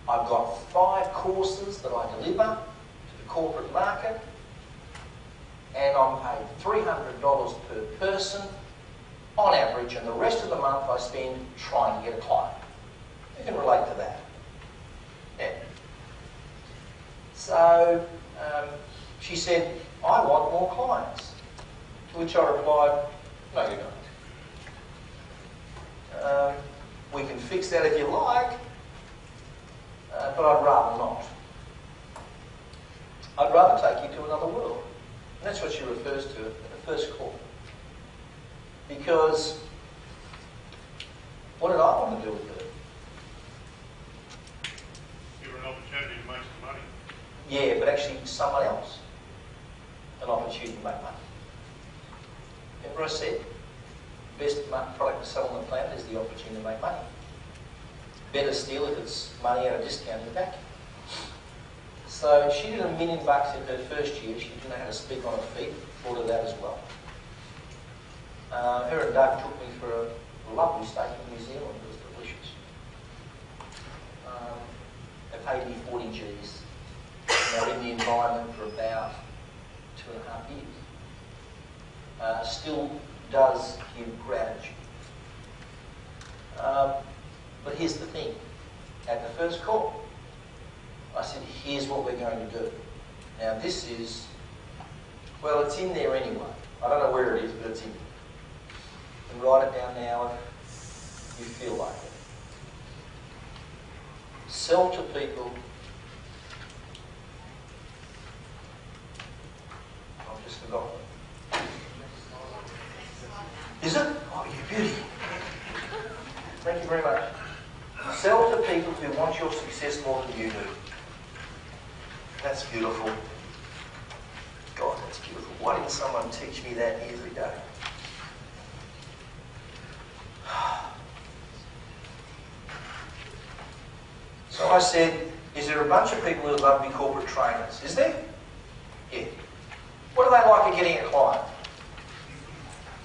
I've got 5 courses that I deliver to the corporate market. And I'm paid $300 per person on average, and the rest of the month I spend trying to get a client. You can relate to that. Yeah. So she said, I want more clients. To which I replied, no, you don't. We can fix that if you like, but I'd rather not. I'd rather take you to another world. And that's what she refers to in the first call. Because what did I want to do with her? Give her an opportunity to make some money. Yeah, but actually someone else an opportunity to make money. Remember I said, best product to sell on the planet is the opportunity to make money. Better still if it's money at a discount in the back. So she did $1 million in her first year. She didn't know how to speak on her feet. Thought of that as well. Her and Doug took me for a lovely steak in New Zealand. It was delicious. They paid me 40 Gs. And they were in the environment for about 2.5 years. Still does give gratitude. But here's the thing. At the first call, I said, here's what we're going to do. Now this is, well, it's in there anyway. I don't know where it is, but it's in there. And write it down now if you feel like it. Sell to people. I've just forgotten. Is it? Oh, you beauty. Thank you very much. Sell to people who want your success more than you do. That's beautiful. God, that's beautiful. Why didn't someone teach me that years ago? So I said, is there a bunch of people who would love to be corporate trainers? Is there? Yeah. What do they like at getting a client?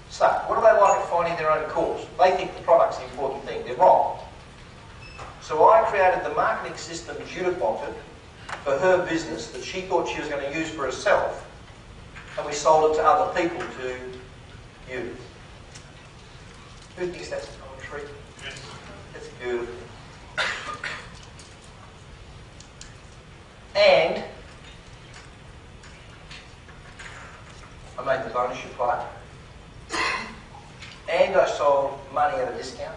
So, what do they like at finding their own course? They think the product's the important thing. They're wrong. So I created the marketing system Judith wanted for her business that she thought she was going to use for herself, and we sold it to other people to use. Who thinks that's poetry? Yes. That's beautiful. And I made the bonus you play. And I sold money at a discount.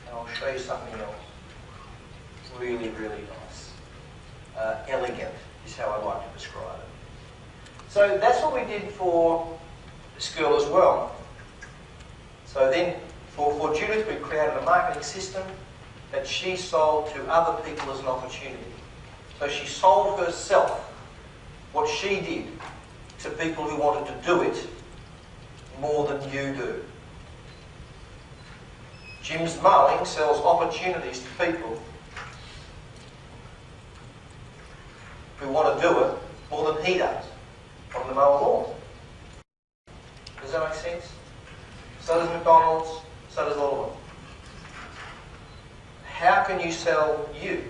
And I'll show you something else. Really, really nice. Elegant is how I like to describe it. So that's what we did for this girl as well. So then for Judith, we created a marketing system that she sold to other people as an opportunity. So she sold herself, what she did, to people who wanted to do it more than you do. Jim's Mowing sells opportunities to people who want to do it more than he does on the mower lawn. Does that make sense? So does McDonald's, so does all of them. How can you sell you?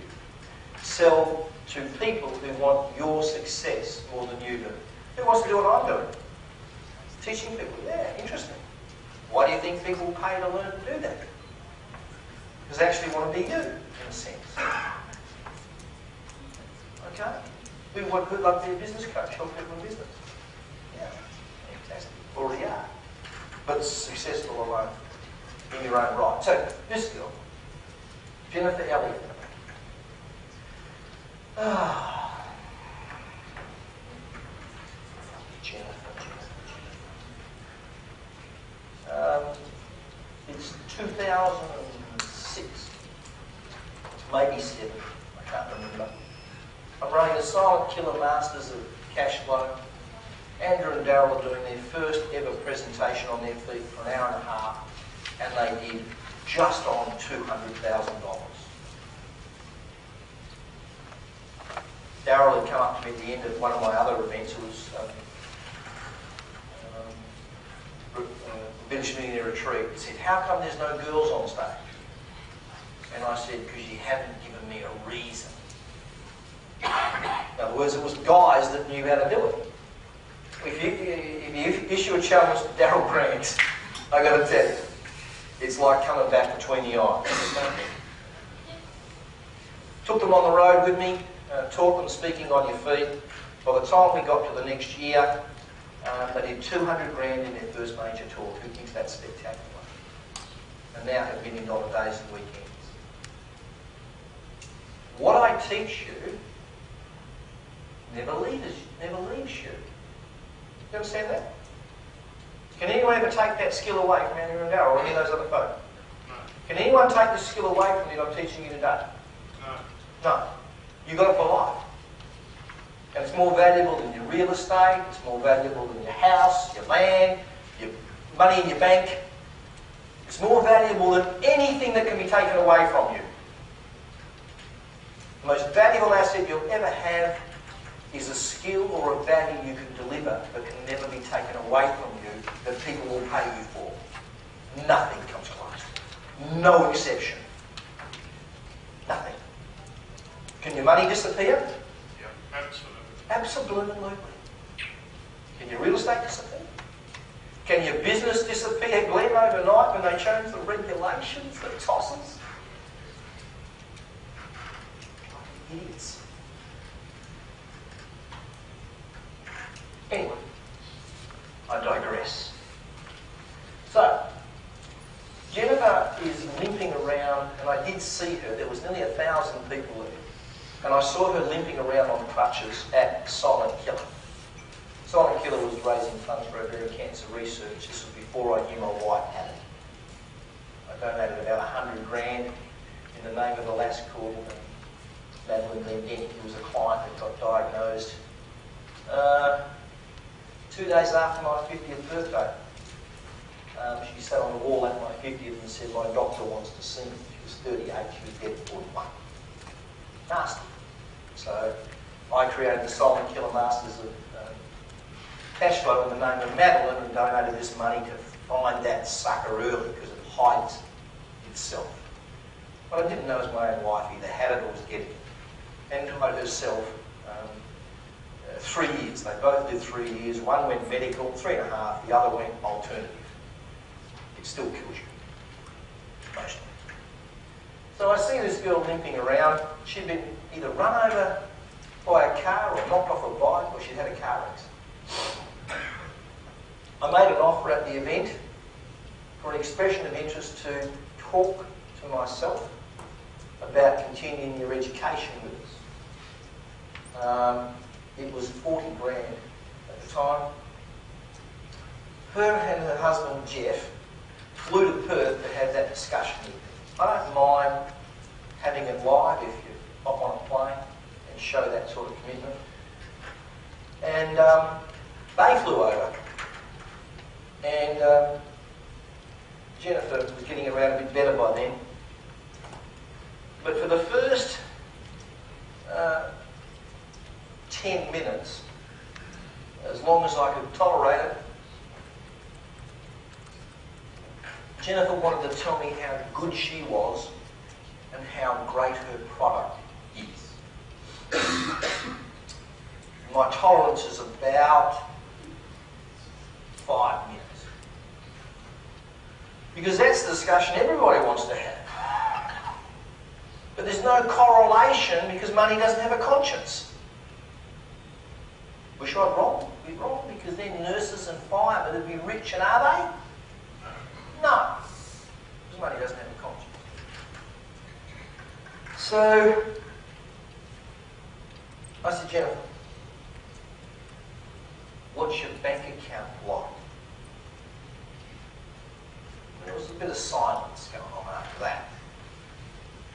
Sell to people who want your success more than you do. Who wants to do what I'm doing? Teaching people. Yeah, interesting. Why do you think people pay to learn to do that? Because they actually want to be you, in a sense. Okay? Who'd love to be a business coach, help people in business? Yeah, fantastic. Already are. But successful alone, in your own right. So, this girl, Jennifer Elliott. Jennifer. It's 2006, maybe 7, I can't remember. I'm running a Silent Killer Masters of Cash Flow. Andrew and Daryl are doing their first ever presentation on their feet for an hour and a half, and they did just on $200,000. Daryl had come up to me at the end of one of my other events. It was British Millionaire Retreat. He said, how come there's no girls on stage? And I said, because you haven't given me a reason. In other words, it was guys that knew how to do it. If you issue a challenge to Daryl Grant, I got to tell you, it's like coming back between the eyes. Took them on the road with me, taught them speaking on your feet. By the time we got to the next year, they did 200 grand in their first major tour. Who thinks that's spectacular? And now have $1 million days and weekends. What I teach you never leaves you. You understand that? Can anyone ever take that skill away from Annie Rundell or any of those other folk? No. Can anyone take the skill away from me that I'm teaching you today? No. No. You got it for life. And it's more valuable than your real estate, it's more valuable than your house, your land, your money in your bank. It's more valuable than anything that can be taken away from you. The most valuable asset you'll ever have is a skill or a value you can deliver that can never be taken away from you that people will pay you for. Nothing comes close. No exception. Nothing. Can your money disappear? Yeah, absolutely. Absolutely. Can your real estate disappear? Can your business disappear, Glenn, overnight when they change the regulations, the tosses? Idiots. Anyway, I digress. So, Jennifer is limping around, and I did see her. There was nearly 1,000 people there. And I saw her limping around on crutches at Silent Killer. Silent Killer was raising funds for ovarian cancer research. This was before I knew my wife had it. I donated about 100 grand in the name of a lass called Madeline Glendenny, who was a client that got diagnosed 2 days after my 50th birthday. She sat on the wall at my 50th and said, "My doctor wants to see me." She was 38, she was dead at 41. Nasty. So I created the Silent Killer Masters of cash flow in the name of Madeline and donated this money to find that sucker early because it hides itself. What I didn't know is my own wife either had it or was getting it. And I herself, 3 years. They both did 3 years. One went medical, 3.5. The other went alternative. It still kills you. Mostly. So I see this girl limping around. She'd been either run over by a car or knocked off a bike or she'd had a car accident. I made an offer at the event for an expression of interest to talk to myself about continuing your education with us. It was 40 grand at the time. Her and her husband Jeff flew to Perth to have that discussion with me. I don't mind having it live if you hop on a plane and show that sort of commitment. And they flew over. And Jennifer was getting around a bit better by then. But for the first 10 minutes, as long as I could tolerate it, Jennifer wanted to tell me how good she was and how great her product is. My tolerance is about 5 minutes. Because that's the discussion everybody wants to have. But there's no correlation because money doesn't have a conscience. Wish I'd be wrong because then nurses and firemen would be rich, and are they? No. Because money doesn't have a conscience. So, I said, Jennifer, what's your bank account like? There was a bit of silence going on after that.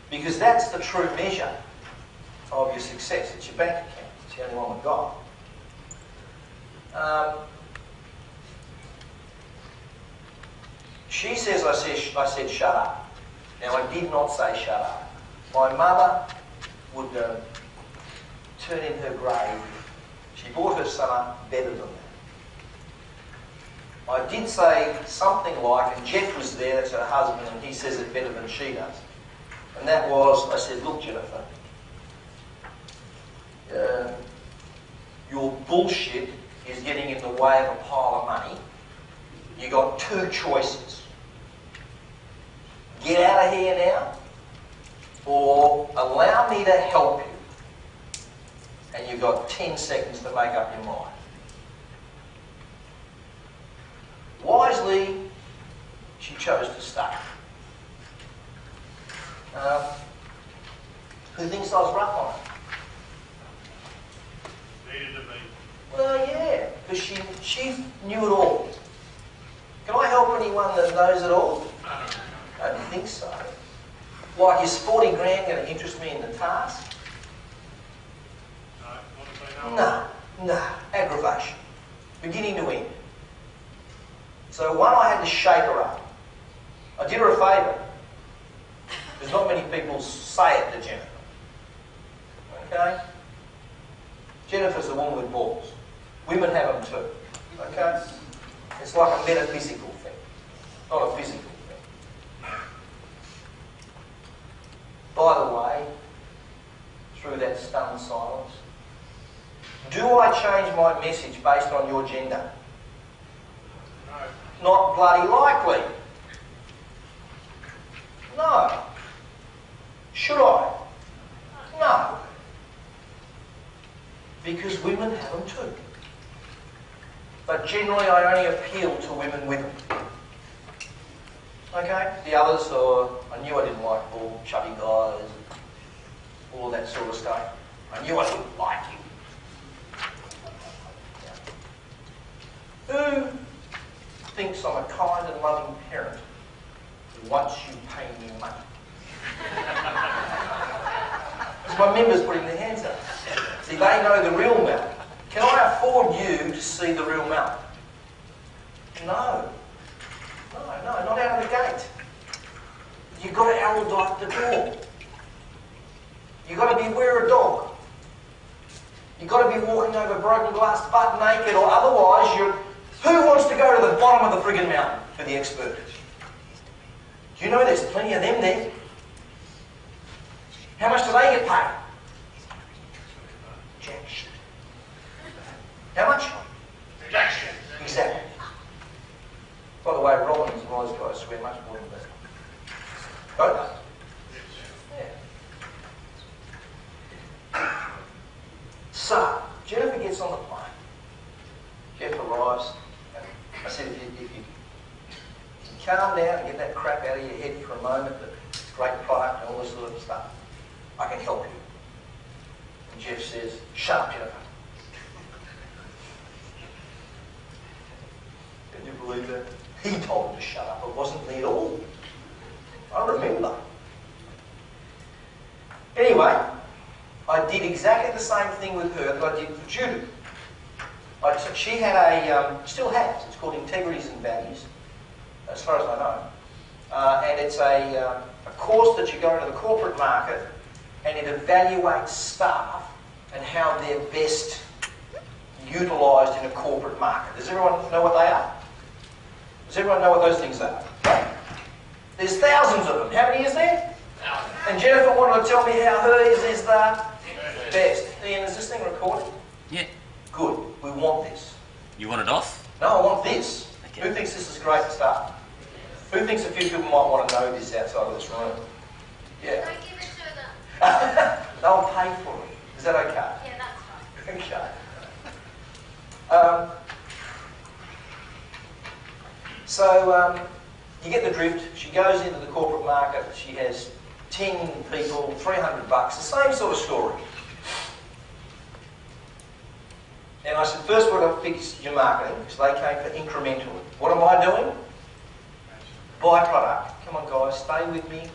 Because that's the true measure of your success. It's your bank account. It's the only one we've got. She says I said shut up. Now I did not say shut up. My mother would turn in her grave. She brought her son up better than that. I did say something like, and Jeff was there, that's her husband, and he says it better than she does. And that was, I said, look, Jennifer, your bullshit is getting in the way of a pile of money. You got 2 choices. Get out of here now, or allow me to help you. And you've got 10 seconds to make up your mind. Wisely, she chose to stay. Who thinks I was rough on Well, yeah, because she knew it all. Can I help anyone that knows it all? I don't think so. Like, is 40 grand going to interest me in the task? No, aggravation. Beginning to end. So one, I had to shake her up. I did her a favour. There's not many people say it to Jennifer. Okay? Jennifer's a woman with balls. Women have them too. Okay? It's like a metaphysical thing, not a physical thing. By the way, through that stunned silence, do I change my message based on your gender? No. Not bloody likely. No. Should I? No. Because women have them too. But generally I only appeal to women with them. Okay? The others are, I knew I didn't like all chubby guys, all that sort of stuff. I knew I didn't like you. Who thinks I'm a kind and loving parent once you pay me money? It's my members putting their hands up. See, they know the real Mel. Can I afford you to see the real Mel? No. No, not out of the gate. You've got to Araldite the door. You've got to beware a dog. You've got to be walking over broken glass butt naked, or otherwise you're... Who wants to go to the bottom of the friggin' mountain for the expert? Do you know there's plenty of them there? How much do they get paid? Jack shit. How much? Jack shit. Exactly. By the way, Robins and Wise guys swear much more than that. Don't they? Yeah. So, Jennifer gets on the plane. Jeff arrives. And I said, if you calm down and get that crap out of your head for a moment, that it's a great product and all this sort of stuff, I can help you. And Jeff says, shut up, Jennifer. Can you believe that? He told her to shut up. It wasn't me at all. I remember. Anyway, I did exactly the same thing with her that I did for Judith. She had a, still has, it's called Integrities and Values, as far as I know. And it's a course that you go into the corporate market, and it evaluates staff and how they're best utilised in a corporate market. Does everyone know what they are? Does everyone know what those things are? There's thousands of them. How many is there? And Jennifer wanted to tell me how hers is the best. Ian, is this thing recorded? Yeah. Good. We want this. You want it off? No, I want this. Okay. Who thinks this is great stuff? Who thinks a few people might want to know this outside of this room? Yeah. Don't give it to them. They'll pay for it. Is that okay? Yeah, that's fine. Okay. So you get the drift. She goes into the corporate market. She has 10 people, $300. The same sort of story. And I said, first we're going to fix your marketing, because they came for incremental. What am I doing? Byproduct. Come on guys, stay with me.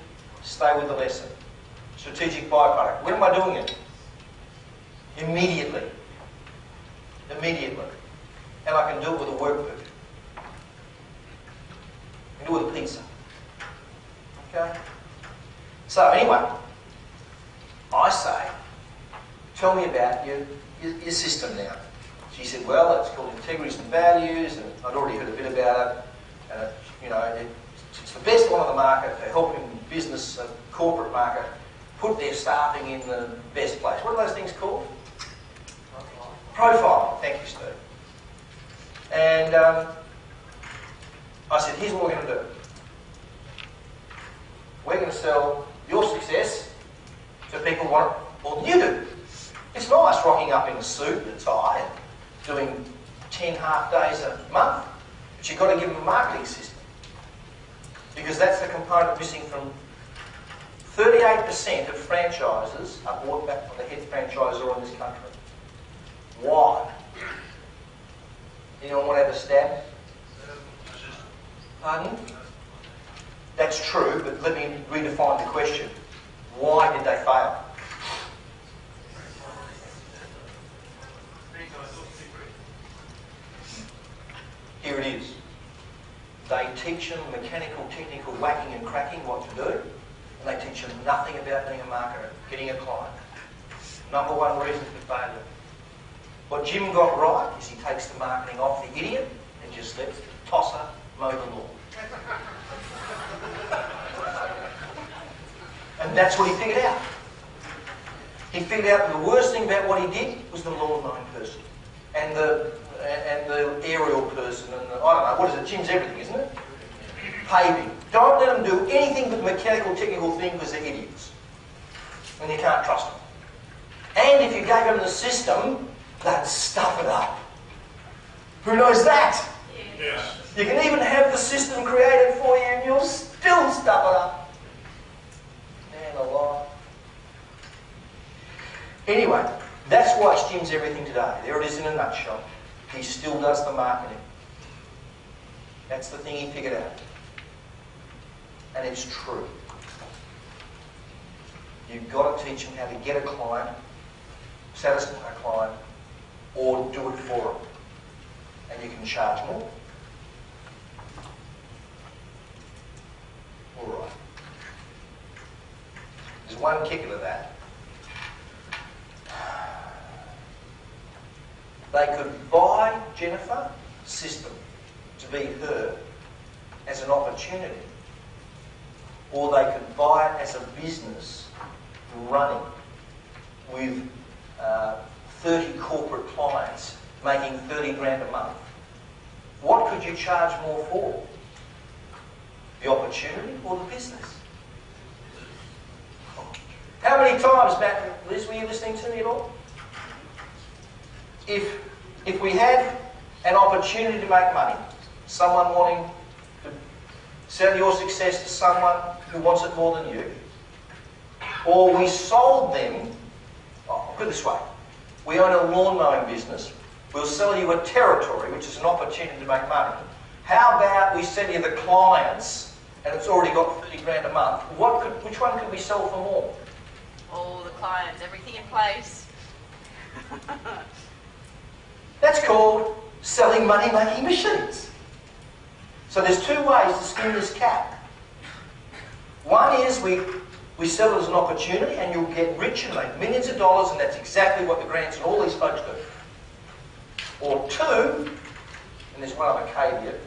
Stay with the lesson. Strategic byproduct. When am I doing it? Immediately. Immediately. And I can do it with a workbook. I can do it with a pizza. Okay? So anyway, I say, tell me about your system now. She said, well, it's called Integrities and Values, and I'd already heard a bit about it. And it's the best one on the market for helping business, corporate market, put their staffing in the best place. What are those things called? Profiling. Thank you, Steve. And I said, here's what we're going to do. We're going to sell your success to people who want it more than you do. It's nice rocking up in a suit and a tie and doing 10 half days a month, but you've got to give them a marketing system. Because that's the component missing from 38% of franchises are bought back from the head franchisor in this country. Why? Anyone want to have a stab? Pardon? That's true, but let me redefine the question. Why did they fail? Here it is. They teach them mechanical, technical whacking and cracking, what to do, and they teach them nothing about being a marketer, getting a client. Number one reason for failure. What Jim got right is he takes the marketing off the idiot and just lets the tosser mow the lawn. And that's what he figured out. He figured out the worst thing about what he did was the lawn mowing person. And the aerial person and the, I don't know, what is it? Jim's everything, isn't it? Paving. Don't let them do anything but mechanical, technical thing because they're idiots. And you can't trust them. And if you gave them the system, they'd stuff it up. Who knows that? Yes. You can even have the system created for you and you'll still stuff it up. Man alive. Anyway, that's why it's Jim's everything today. There it is in a nutshell. He still does the marketing. That's the thing he figured out. And it's true. You've got to teach him how to get a client, satisfy a client, or do it for him. And you can charge more. All right. There's one kicker to that. They could buy Jennifer system to be her as an opportunity, or they could buy it as a business running with 30 corporate clients making 30 grand a month. What could you charge more for? The opportunity or the business? How many times, Matt and Liz, were you listening to me at all? If we had an opportunity to make money, someone wanting to sell your success to someone who wants it more than you, or we sold them, put it this way, we own a lawn mowing business, we'll sell you a territory, which is an opportunity to make money. How about we sell you the clients and it's already got 30 grand a month? Which one could we sell for more? All the clients, everything in place. That's called selling money-making machines. So there's two ways to skin this cat. One is we sell it as an opportunity and you'll get rich and make millions of dollars, and that's exactly what the Grants and all these folks do. Or two, and there's one other caveat,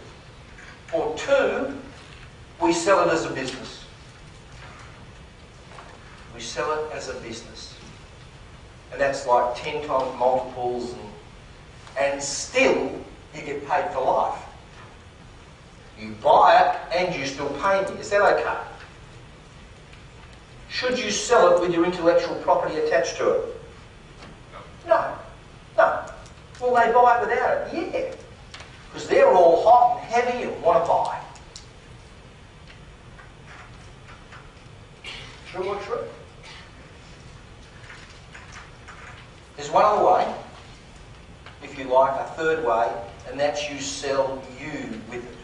or two, we sell it as a business. We sell it as a business. And that's like 10 times multiples, and still you get paid for life. You buy it and you still pay me. Is that okay? Should you sell it with your intellectual property attached to it? No. No. Will they buy it without it? Yeah. Because they're all hot and heavy and want to buy. True or true? There's one other way, if you like, a third way, and that's you sell you with it.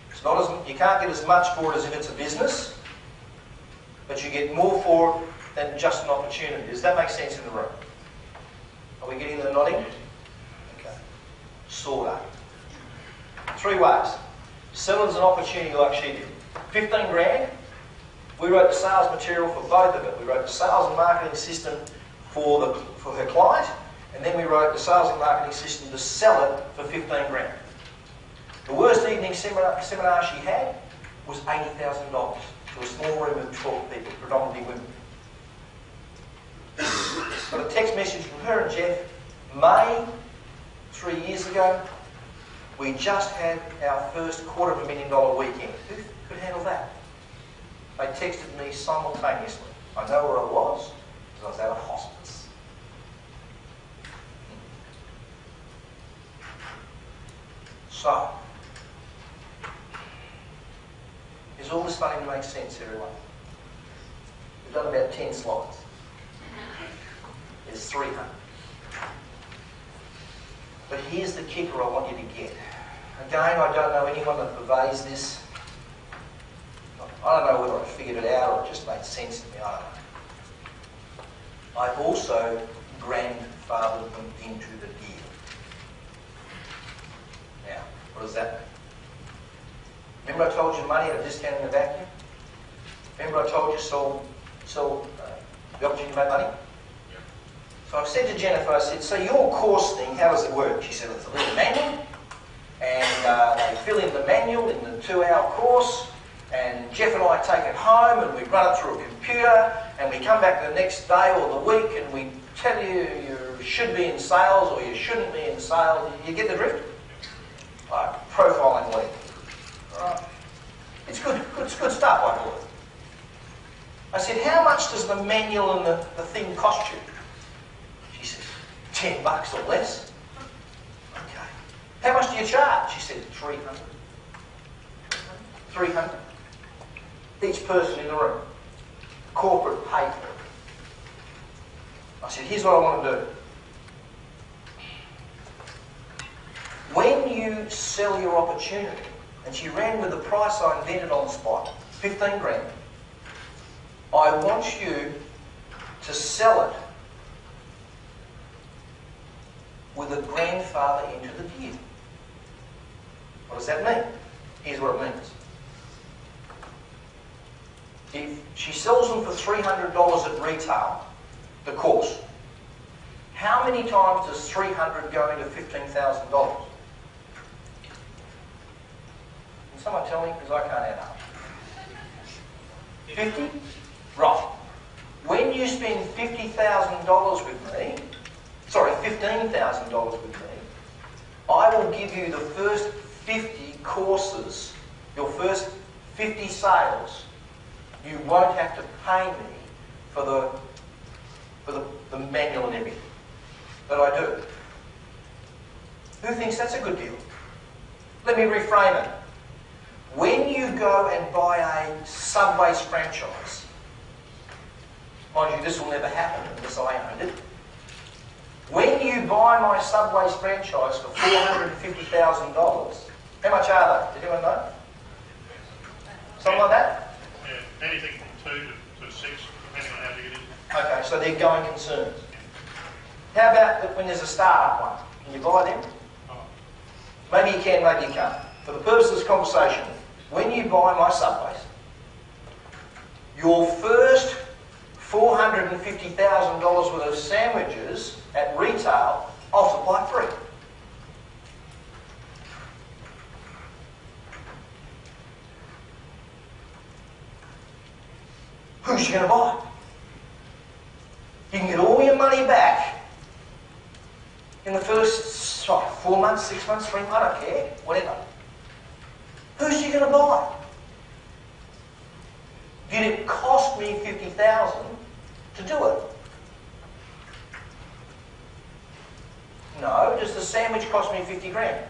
It's not as, you can't get as much for it as if it's a business, but you get more for it than just an opportunity. Does that make sense in the room? Are we getting the nodding? Okay. Sort of. Three ways. Sell it as an opportunity like she did. 15 grand. We wrote the sales material for both of it. We wrote the sales and marketing system for her client, and then we wrote the sales and marketing system to sell it for 15 grand. The worst evening seminar she had was $80,000 to a small room of 12 people, predominantly women. Got a text message from her and Jeff, May, 3 years ago, we just had our first $250,000 weekend. Who could handle that? They texted me simultaneously. I know where I was, because I was at a hospice. So, is all this starting to make sense, everyone? We've done about 10 slides. There's 300. But here's the kicker I want you to get. Again, I don't know anyone that purveys this. I don't know whether I figured it out or it just made sense to me, I don't know. I've also grandfathered them into the deal. Now, what does that mean? Remember I told you money at a discount in the vacuum? Remember I told you sell the opportunity to make money? So I said to Jennifer, I said, so your course thing, how does it work? She said, it's a little manual, and they fill in the manual in the 2-hour course, and Jeff and I take it home and we run it through a computer, and we come back the next day or the week and we tell you you should be in sales or you shouldn't be in sales. You get the drift? Like profiling lead. Right. It's good stuff, I call it. I said, how much does the manual and the thing cost you? She said, $10 or less. Okay. How much do you charge? She said, $300. $300. Each person in the room. Corporate pay for it. I said, here's what I want to do. When you sell your opportunity, and she ran with the price I invented on the spot, 15 grand, I want you to sell it with a grandfather into the deal. What does that mean? Here's what it means. If she sells them for $300 at retail, the course, how many times does 300 go into $15,000? Can someone tell me? Because I can't add up. 50? Right. When you spend $50,000 with me, sorry, $15,000 with me, I will give you the first 50 courses, your first 50 sales. You won't have to pay me for the manual and everything. But I do. Who thinks that's a good deal? Let me reframe it. When you go and buy a Subway's franchise, mind you, this will never happen unless I owned it. When you buy my Subway's franchise for $450,000, how much are they? Did anyone know? Something like that? Yeah, anything from 2 to 6, depending on how big it is. Okay, so they're going concerns. How about when there's a start-up one? Can you buy them? Maybe you can, maybe you can't. For the purpose of this conversation, when you buy my Subways, your first $450,000 worth of sandwiches at retail, I'll supply free. Who's you going to buy? You can get all your money back in the first 4 months, 6 months, 3 months, I don't care, whatever. Who's you going to buy? Did it cost me $50,000 to do it? No. Does the sandwich cost me 50 grand?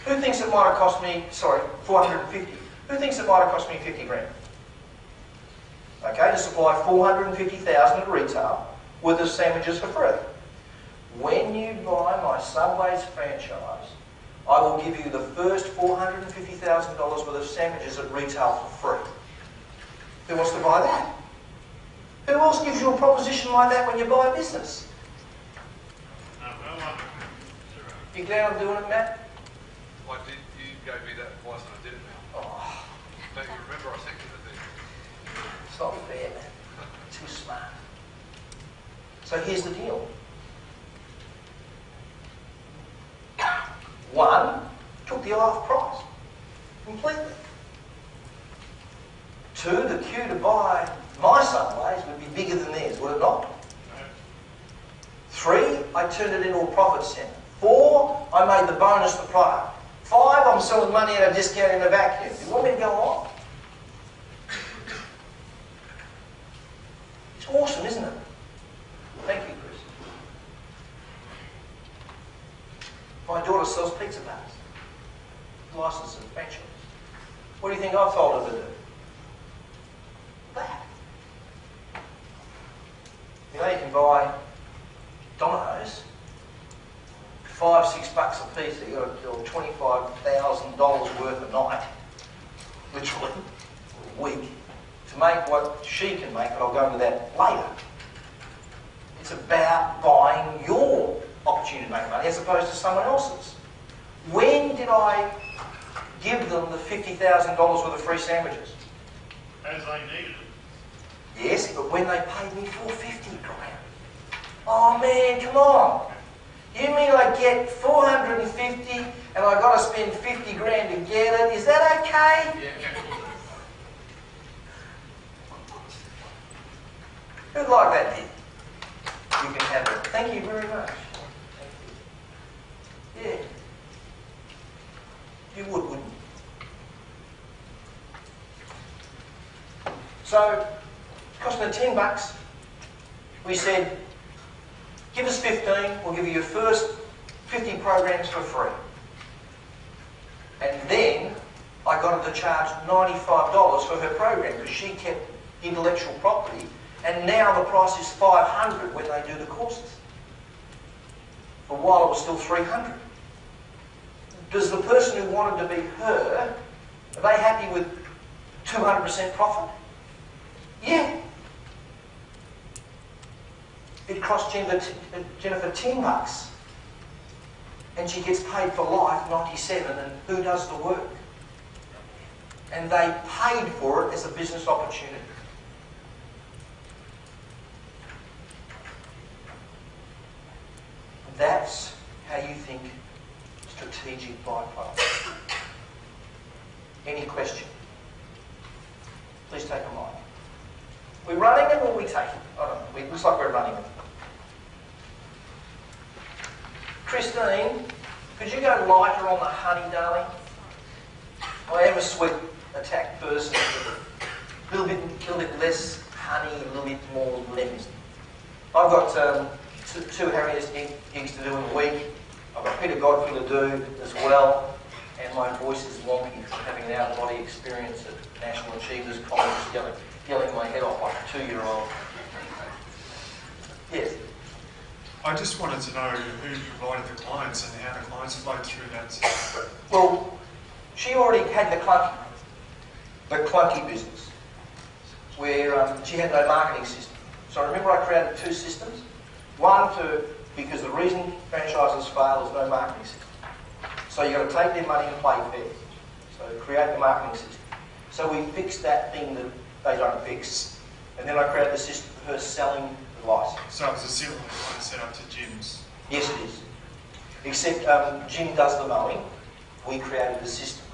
Who thinks it might have cost me, 450? Who thinks it might have cost me 50 grand? Okay, to supply 450,000 at retail with the sandwiches for free. When you buy my Subway's franchise, I will give you the first $450,000 worth of sandwiches at retail for free. Who wants to buy that? Who else gives you a proposition like that when you buy a business? You glad I'm doing it, Matt? Why did you gave me that advice and I did it now? Oh, Don't you remember I sent you the thing? it's not fair, man. Too smart. So here's the deal. One, took the eye off price. Completely. Two, the queue to buy my Subways would be bigger than theirs, would it not? Three, I turned it into a profit centre. Four, I made the bonus the product. Five, I'm selling money at a discount in a vacuum. You want me to go on? It's awesome, isn't it? Thank you, Chris. My daughter sells pizza bars. Licensed and franchise. What do you think I've told her to do? That. You know, you can buy Domino's $5-6 a piece, you got to do $25,000 worth a night, literally, a week, to make what she can make, but I'll go into that later. It's about buying your opportunity to make money as opposed to someone else's. When did I give them the $50,000 worth of free sandwiches? As they needed it. Yes, but when they paid me $450 grand. Oh man, come on. You mean I get 450 and I got to spend 50 grand to get it? Is that okay? Yeah. Who'd like that deal? You can have it. Thank you very much. Thank you. Yeah. You would, wouldn't you? So, it cost me $10. We said, give us 15, we'll give you your first 50 programs for free. And then I got her to charge $95 for her program because she kept intellectual property, and now the price is $500 when they do the courses. For a while it was still $300. Does the person who wanted to be her, are they happy with 200% profit? Yeah. It cost Jennifer $10 and she gets paid for life, $97, and who does the work? And they paid for it as a business opportunity. That's how you think strategic byproduct. Any question? Please take a mic. We're running them or we take it? I don't know. It looks like we're running them. Christine, could you go lighter on the honey, darling? I am a sweat attack person. A little bit less honey, a little bit more lemon. I've got two Harriers gigs to do in a week. I've got Peter Godfrey to do as well. And my voice is wonky from having an out-of-body experience at National Achievers Conference, yelling my head off like a 2-year-old. Yes? I just wanted to know who provided the clients and how the clients flowed through that system. Well, she already had the clunky business, where she had no marketing system. So remember I created 2 systems. One, because the reason franchises fail is no marketing system. So you've got to take their money and play fair. So create the marketing system. So we fixed that thing that they don't fix. And then I created the system for her selling the license. So it was a similar kind of setup to gyms. Yes, it is. Except Jim does the mowing. We created the system.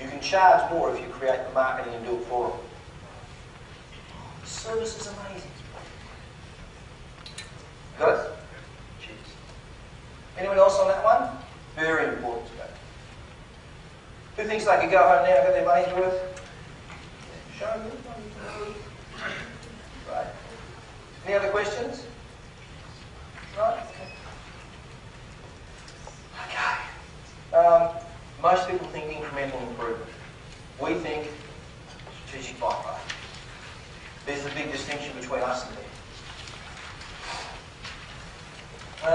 You can charge more if you create the marketing and do it for them. The service is amazing. Got it? Cheers. Anyone else on that one? Very important to go. Who thinks they could go home now and get their money's worth? Show them. Right. Any other questions? Right. Okay. Most people think incremental improvement. We think strategic bypass. There's a big distinction between us and them.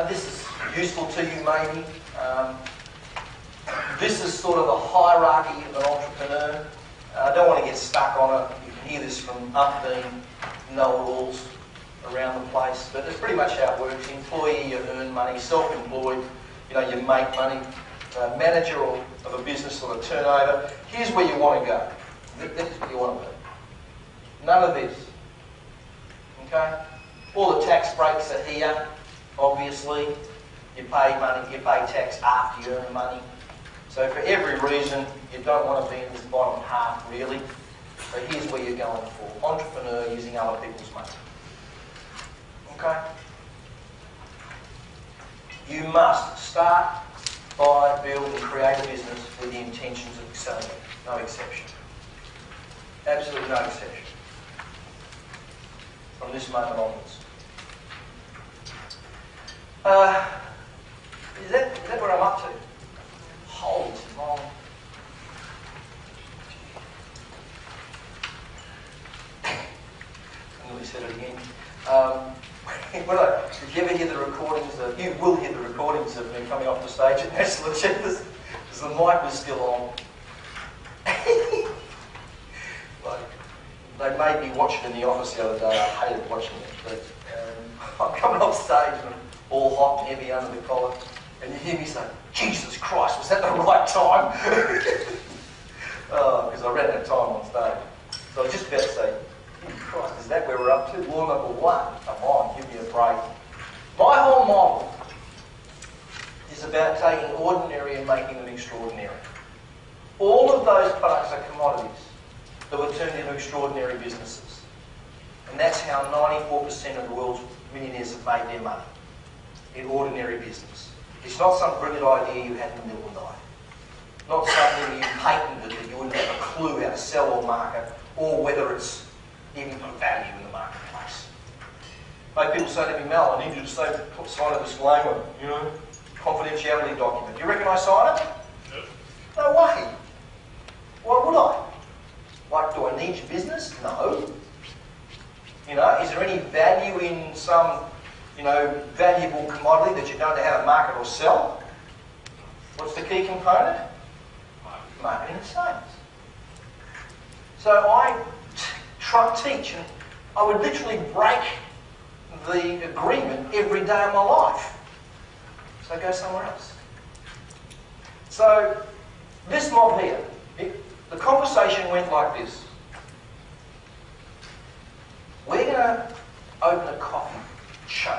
This is useful to you maybe. This is sort of the hierarchy of an entrepreneur. I don't want to get stuck on it. You can hear this from umpteen know-it-alls around the place, but it's pretty much how it works. Employee, you earn money. Self-employed, you make money. Manager of a business or a turnover. Here's where you want to go. This is where you want to be. None of this. Okay? All the tax breaks are here. Obviously, you pay money, you pay tax after you earn money. So for every reason, you don't want to be in this bottom half, really. So here's where you're going for. Entrepreneur using other people's money. Okay? You must start by, build and create a business with the intentions of excelling. No exception. Absolutely no exception. From this moment onwards. Is that where I'm up to? Holy small. I nearly said it again. Did you ever hear the recordings of, you will hear the recordings of me coming off the stage at National Achievers, because the mic was still on. They made me watch it in the office the other day. I hated watching it, but I'm coming off stage and I'm all hot and heavy under the collar, and you hear me say, "Jesus Christ, was that the right time?" Because I ran out of time on stage. So I was just about to say, Christ, is that where we're up to? Law number 1. Come on, give me a break. My whole model is about taking ordinary and making them extraordinary. All of those products are commodities that were turned into extraordinary businesses. And that's how 94% of the world's millionaires have made their money, in ordinary business. It's not some brilliant idea you had in the middle of the night. Not something you patented that you wouldn't have a clue how to sell or market, or whether it's even of value in the marketplace. Like people say to me, "Mel, I need you to sign a disclaimer, confidentiality document. Do you reckon I sign it?" No. No way. Why would I? Like, do I need your business? No. Is there any value in some, valuable commodity that you don't know how to market or sell? What's the key component? Marketing and sales. So I teach, and I would literally break the agreement every day of my life. So I go somewhere else. So this mob here, the conversation went like this. We're going to open a coffee chain.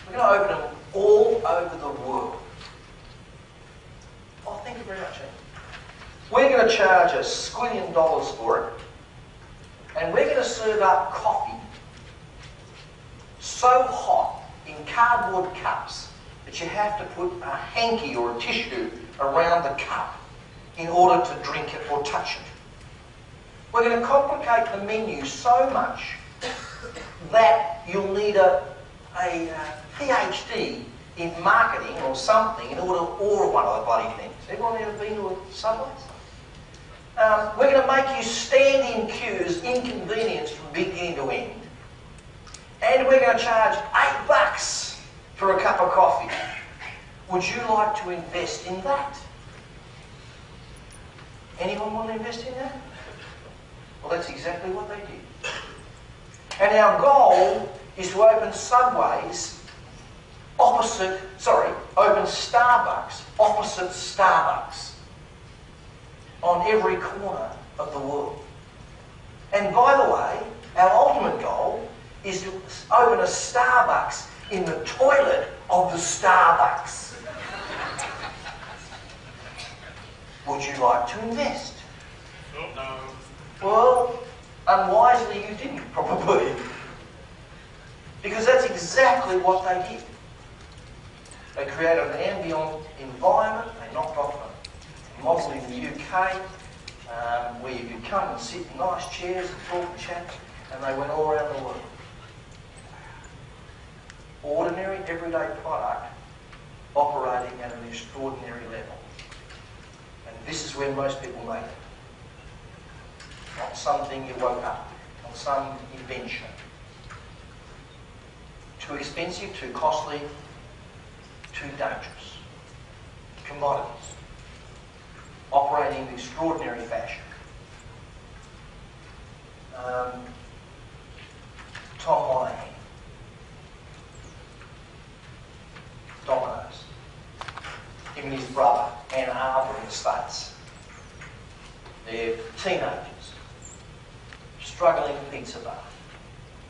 We're going to open them all over the world. Oh, thank you very much. We're going to charge $1 squillion for it, and we're going to serve up coffee so hot in cardboard cups that you have to put a hanky or a tissue around the cup in order to drink it or touch it. We're going to complicate the menu so much that you'll need a PhD in marketing or something in order to order one of the bloody things. Everyone ever been to a Subway? We're going to make you stand in queues, inconvenienced from beginning to end. And we're going to charge $8 for a cup of coffee. Would you like to invest in that? Anyone want to invest in that? Well, that's exactly what they did. And our goal is to open Subways open Starbucks opposite Starbucks on every corner of the world. And by the way, our ultimate goal is to open a Starbucks in the toilet of the Starbucks. Would you like to invest? No. Well, unwisely you didn't, probably. Because that's exactly what they did. They created an ambient environment. They knocked off a model in the UK where you could come and sit in nice chairs and talk and chat, and they went all around the world. Ordinary, everyday product operating at an extraordinary level. And this is where most people make it. Not something you woke up, not some invention. Too expensive, too costly, too dangerous. Commodities. Operating in extraordinary fashion. Tom Monahan. Domino's. Him and his brother, Ann Arbor in the States. They're teenagers. Struggling pizza bar.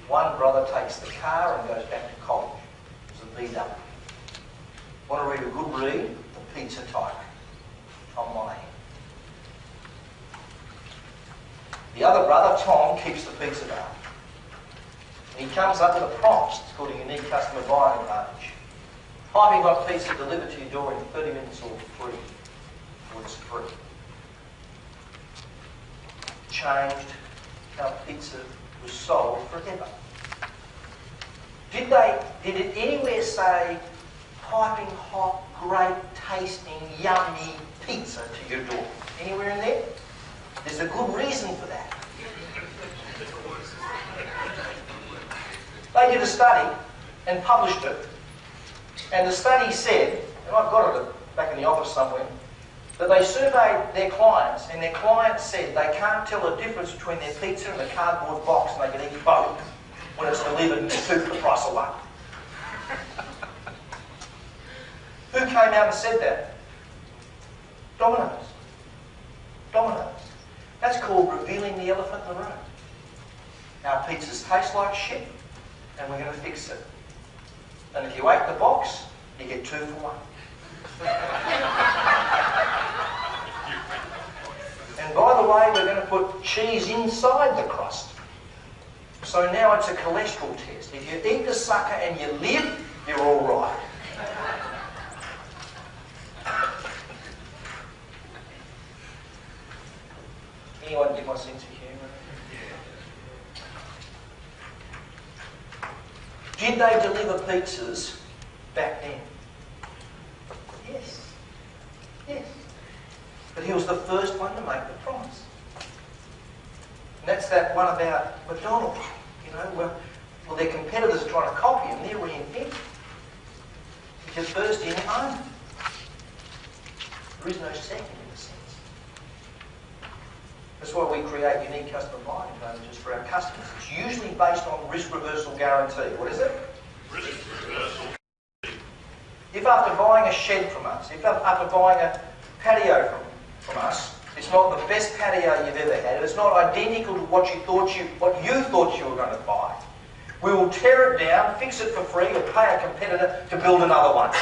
One brother takes the car and goes back to college. It was a VW. Want to read a good read? The Pizza Tycoon. Tom Monahan. The other brother, Tom, keeps the pizza bar. And he comes up with a promise. It's called a unique customer buying advantage. Piping hot pizza delivered to your door in 30 minutes or free. Or it's free. Changed how pizza was sold forever. Did it anywhere say piping hot, great tasting, yummy pizza to your door? Anywhere in there? There's a good reason for that. They did a study and published it. And the study said, and I've got it back in the office somewhere, that they surveyed their clients, and their clients said they can't tell the difference between their pizza and the cardboard box, and they can eat both when it's delivered and two for the price of one. Who came out and said that? Domino's. Domino's. That's called revealing the elephant in the room. Our pizzas taste like shit, and we're going to fix it. And if you ate the box, you get 2 for 1. And by the way, we're going to put cheese inside the crust. So now it's a cholesterol test. If you eat the sucker and you live, you're all right. Anyone get my sense of humour? Did they deliver pizzas back then? Yes. Yes. But he was the first one to make the promise. And that's that one about McDonald's. You know, well their competitors are trying to copy him, they're reinventing. If you're first in, you own. There is no second in a sense. That's why we create unique customer buying advantages for our customers. It's usually based on risk reversal guarantee. What is it? Risk reversal. If after buying a shed from us, if after buying a patio from us, it's not the best patio you've ever had, it's not identical to what you thought you were going to buy, we will tear it down, fix it for free, or pay a competitor to build another one.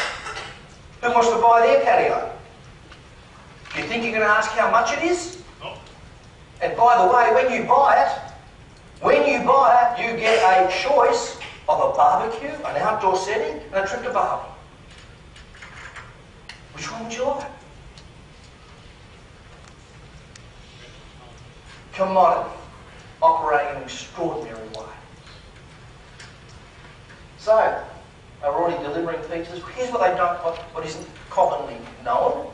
Who wants to buy their patio? Do you think you're going to ask how much it is? No. And by the way, when you buy it, you get a choice of a barbecue, an outdoor setting, and a trip to Bali. Which one would you like? Commodity, operating in an extraordinary way. So, they're already delivering pizzas. Here's what they've done, what isn't commonly known.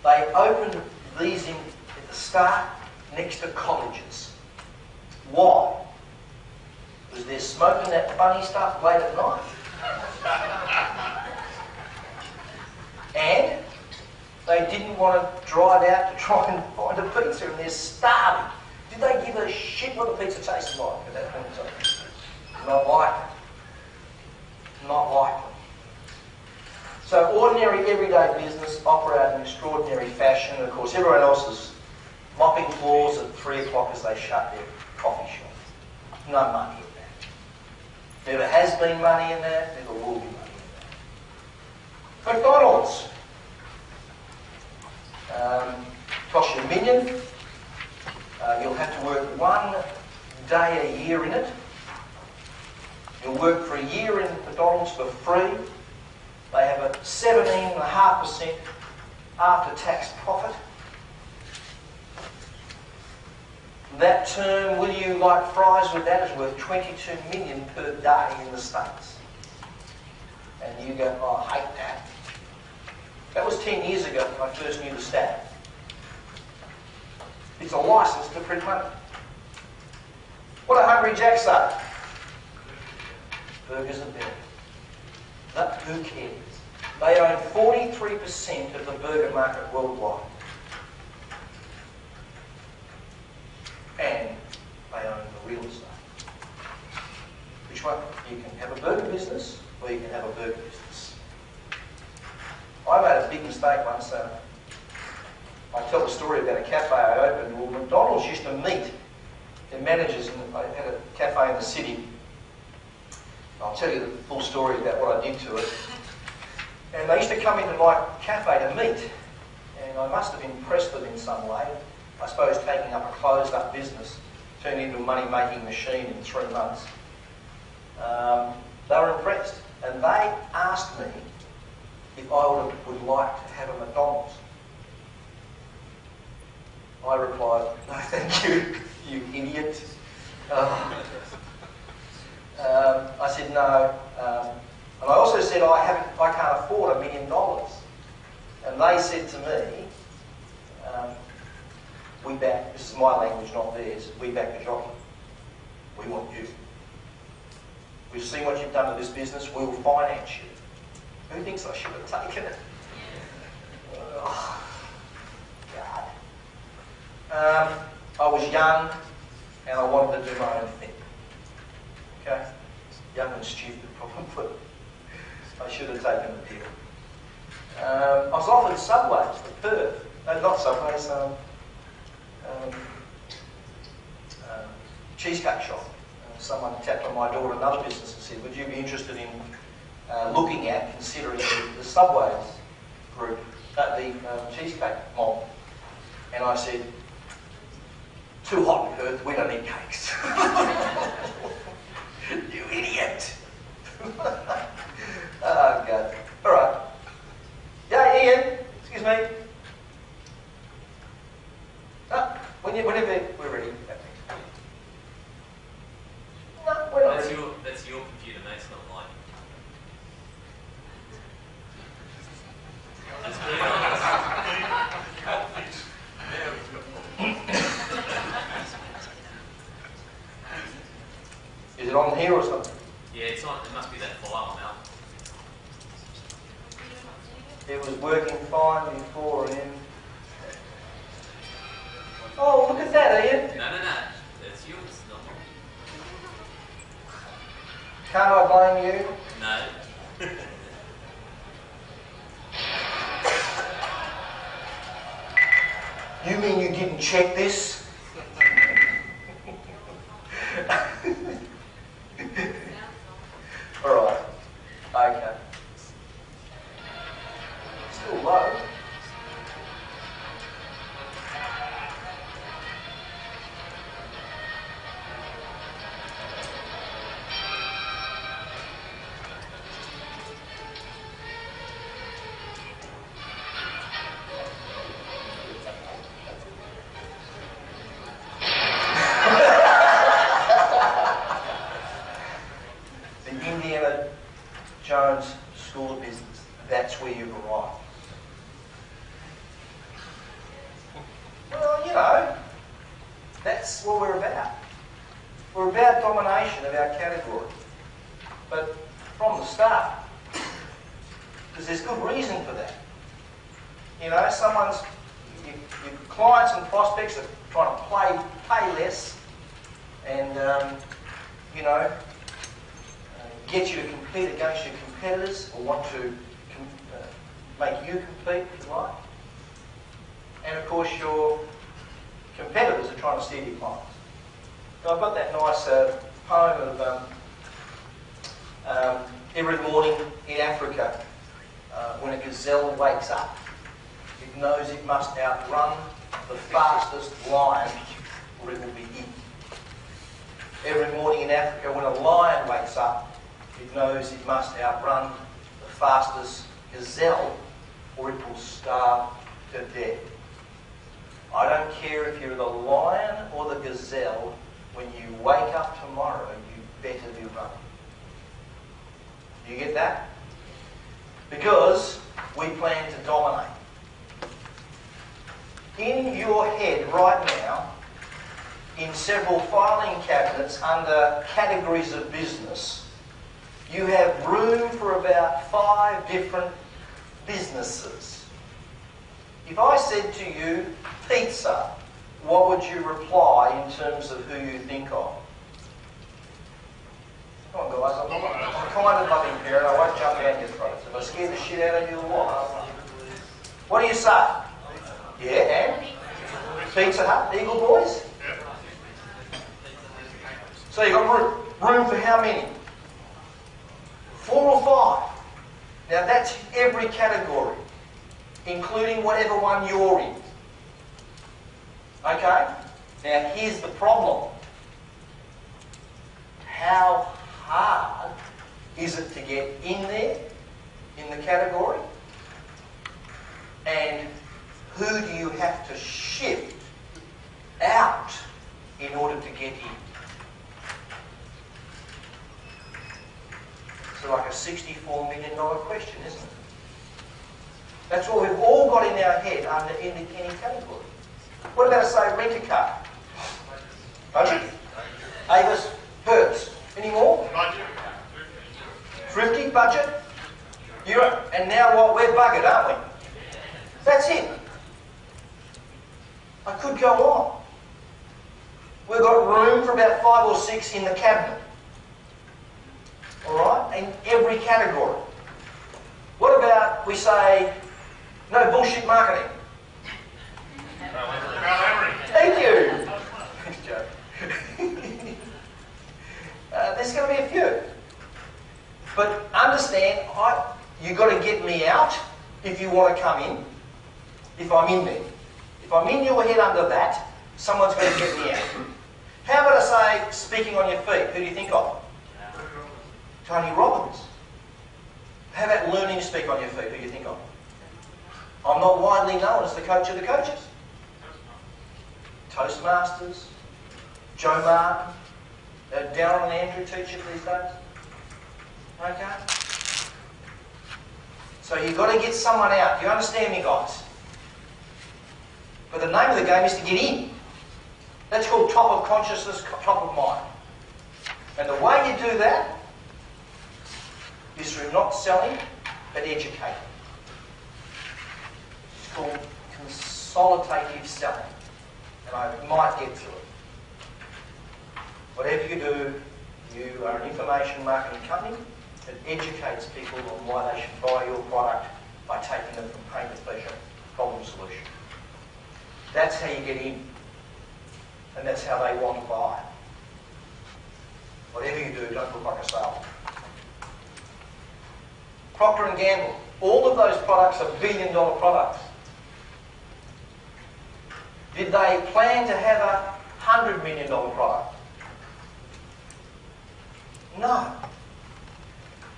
They opened these at the start next to colleges. Why? Because they're smoking that funny stuff late at night. And they didn't want to drive out to try and find a pizza, and they're starving. Did they give a shit what the pizza tasted like at that point in time? Not likely. Not likely. So ordinary, everyday business operate in extraordinary fashion. And of course, everyone else is mopping floors at 3 o'clock as they shut their coffee shop. No money in that. Never has been money in that, never will be money in that. McDonald's. Costs you $1 million. You'll have to work 1 day a year in it. You'll work for a year in McDonald's for free. They have a 17.5% after-tax profit. That term, will you like fries with that, is worth $22 million per day in the States. And you go, oh, I hate that. That was 10 years ago when I first knew the stat. It's a license to print money. What do Hungry Jack's say? Burgers are better. But who cares? They own 43% of the burger market worldwide. And they own the real estate. Which one? You can have a burger business, or you can have a burger business. I made a big mistake once. I tell the story about a cafe I opened. Well, McDonald's used to meet their managers, and I had a cafe in the city. I'll tell you the full story about what I did to it. And they used to come into my cafe to meet, and I must have impressed them in some way. I suppose taking up a closed-up business turned into a money-making machine in 3 months. They were impressed, and they asked me if I would like to have a McDonald's. I replied, no thank you, you idiot. I said no. And I also said I can't afford $1 million. And they said to me, we back, this is my language, not theirs, we back the jockey. We want you. we've seen what you've done to this business, we'll finance you. Who thinks I should have taken it? Oh, God. I was young and I wanted to do my own thing. Okay? Young and stupid, probably. I should have taken the deal. I was offered Subways for Perth. No, not Subways, Cheesecake Shop. Someone tapped on my door at another business and said, would you be interested in looking at, considering the Subways group, the Cheesecake mob? And I said, too hot in Perth, we don't eat cakes. You idiot. Oh, God. All right. Yeah, Ian. Excuse me. Whenever we're ready. No, we're not ready. That's your computer, mate. It's not mine. Let's be honest. Is it on here or something? Yeah, it's on. It must be that file now. It was working fine before, Ian. Oh, look at that, Ian. No. That's yours, not mine. Can't I blame you? No. You mean you didn't check this? All right. Okay. Still low. The Indiana Jones School of Business. That's where you've arrived. Well, you know, that's what we're about. We're about domination of our category. But from the start, because there's good reason for that. You know, your clients and prospects are trying to pay less and, you know, get you to compete against your competitors or want to make you compete, if you like. And of course your competitors are trying to steal your clients. So I've got that nice poem of every morning in Africa when a gazelle wakes up, it knows it must outrun the fastest lion or it will be eaten. Every morning in Africa when a lion wakes up, it knows it must outrun the fastest gazelle or it will starve to death. I don't care if you're the lion or the gazelle, when you wake up tomorrow, you better be running. Do you get that? Because we plan to dominate. In your head right now, in several filing cabinets under categories of business, you have room for about 5 different businesses. If I said to you, pizza, what would you reply in terms of who you think of? Come on guys, I'm a kind and loving parent, I won't jump down your throats. If I scare the shit out of you or what? What do you say? Yeah, and? Pizza Hut, Eagle Boys? So you've got room for how many? 4 or 5. Now that's every category, including whatever one you're in. Okay? Now here's the problem. How hard is it to get in there, in the category? And who do you have to shift out in order to get in? So like a $64 million question, isn't it? That's what we've all got in our head under any category. What about, say, rent-a-car? Budget? Avis? Hertz? Any more? Budget. budget. And now what? We're buggered, aren't we? That's it. I could go on. We've got room for about 5 or 6 in the cabinet. All right? In every category. What about, we say, no bullshit marketing? Thank you. Joke. There's going to be a few. But understand, you've got to get me out if you want to come in, if I'm in there. If I'm in your head under that, someone's going to get me out. How about I say, speaking on your feet, who do you think of? Tony Robbins. How about learning to speak on your feet, who do you think of? I'm not widely known as the coach of the coaches. Toastmasters, Joe Martin, Darren and Andrew teach it these days. Okay? So you've got to get someone out. Do you understand me, guys? But the name of the game is to get in. That's called top of consciousness, top of mind. And the way you do that is through not selling, but educating. It's called consultative selling. And I might get to it. Whatever you do, you are an information marketing company that educates people on why they should buy your product by taking them from pain to pleasure, problem solution. That's how you get in. And that's how they want to buy. Whatever you do, don't look like a salesman. Procter & Gamble. All of those products are billion-dollar products. Did they plan to have a $100 million product? No.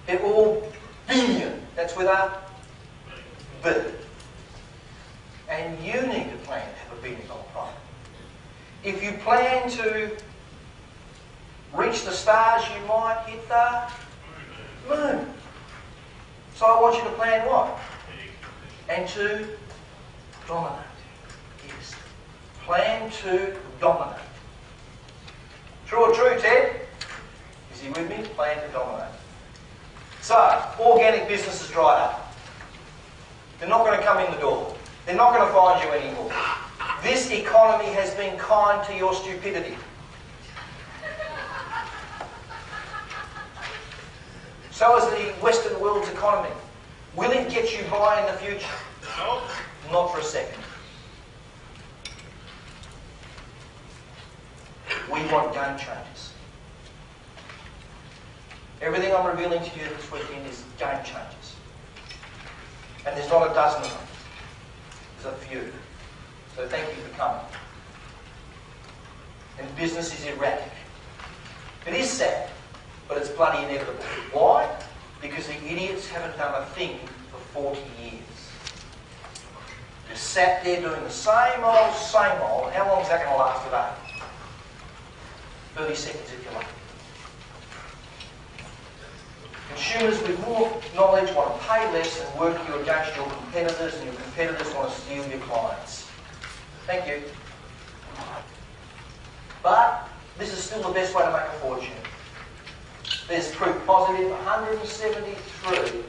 They're all billion. That's with a B. And you need to plan to have a billion-dollar product. If you plan to reach the stars, you might hit the moon. So I want you to plan what? And to dominate. Yes. Plan to dominate. True or true, Ted? Is he with me? Plan to dominate. So, organic business has dried up. They're not going to come in the door. They're not going to find you anymore. This economy has been kind to your stupidity. So is the Western world's economy. Will it get you by in the future? No. Not for a second. We want game changers. Everything I'm revealing to you this weekend is game changers. And there's not a dozen of them. There's a few. So thank you for coming. And business is erratic. It is sad, but it's bloody inevitable. Why? Because the idiots haven't done a thing for 40 years. They're sat there doing the same old, same old. How long is that going to last today? 30 seconds if you like. Consumers with more knowledge want to pay less and work you against your competitors, and your competitors want to steal your clients. Thank you. But this is still the best way to make a fortune. There's proof positive. 173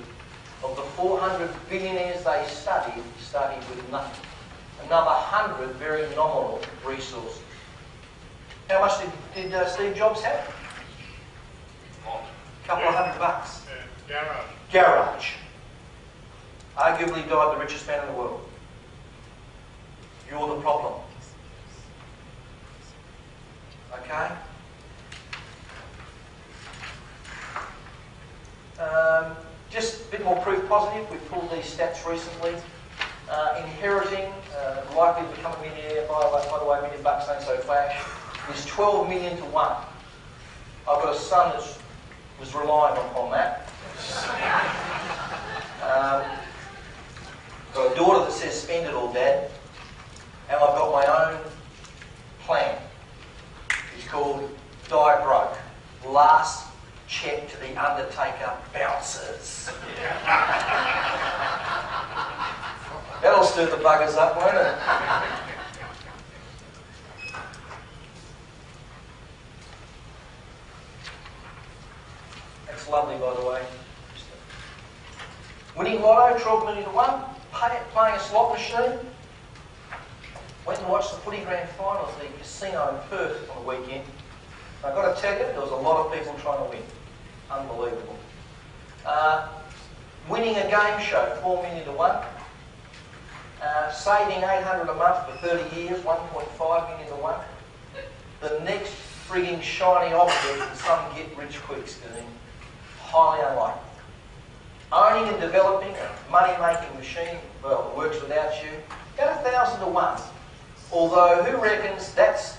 of the 400 billionaires they studied with nothing. Another 100 very nominal resources. How much did Steve Jobs have? A couple of $100. Garage. Arguably died the richest man in the world. You're the problem. Okay? Just a bit more proof positive. We pulled these stats recently. Inheriting, likely to become a millionaire, by the way, $1 million ain't so flash, is 12 million to 1. I've got a son that was relying upon that. Got a daughter that says, spend it all, Dad. And I've got my own plan. It's called Die Broke. Last check to the Undertaker bounces. That'll stir the buggers up, won't it? That's lovely, by the way. Just Winning lotto, 12 million to 1. Playing a slot machine. Went and watched the footy grand final at the casino in Perth on the weekend. I've got to tell you, there was a lot of people trying to win. Unbelievable. Winning a game show, 4 million to 1. Saving 800 a month for 30 years, 1.5 million to 1. The next frigging shiny object in some get-rich-quick scheme, highly unlikely. Owning and developing a money-making machine, well, it works without you, about 1,000 to 1. Although, who reckons that's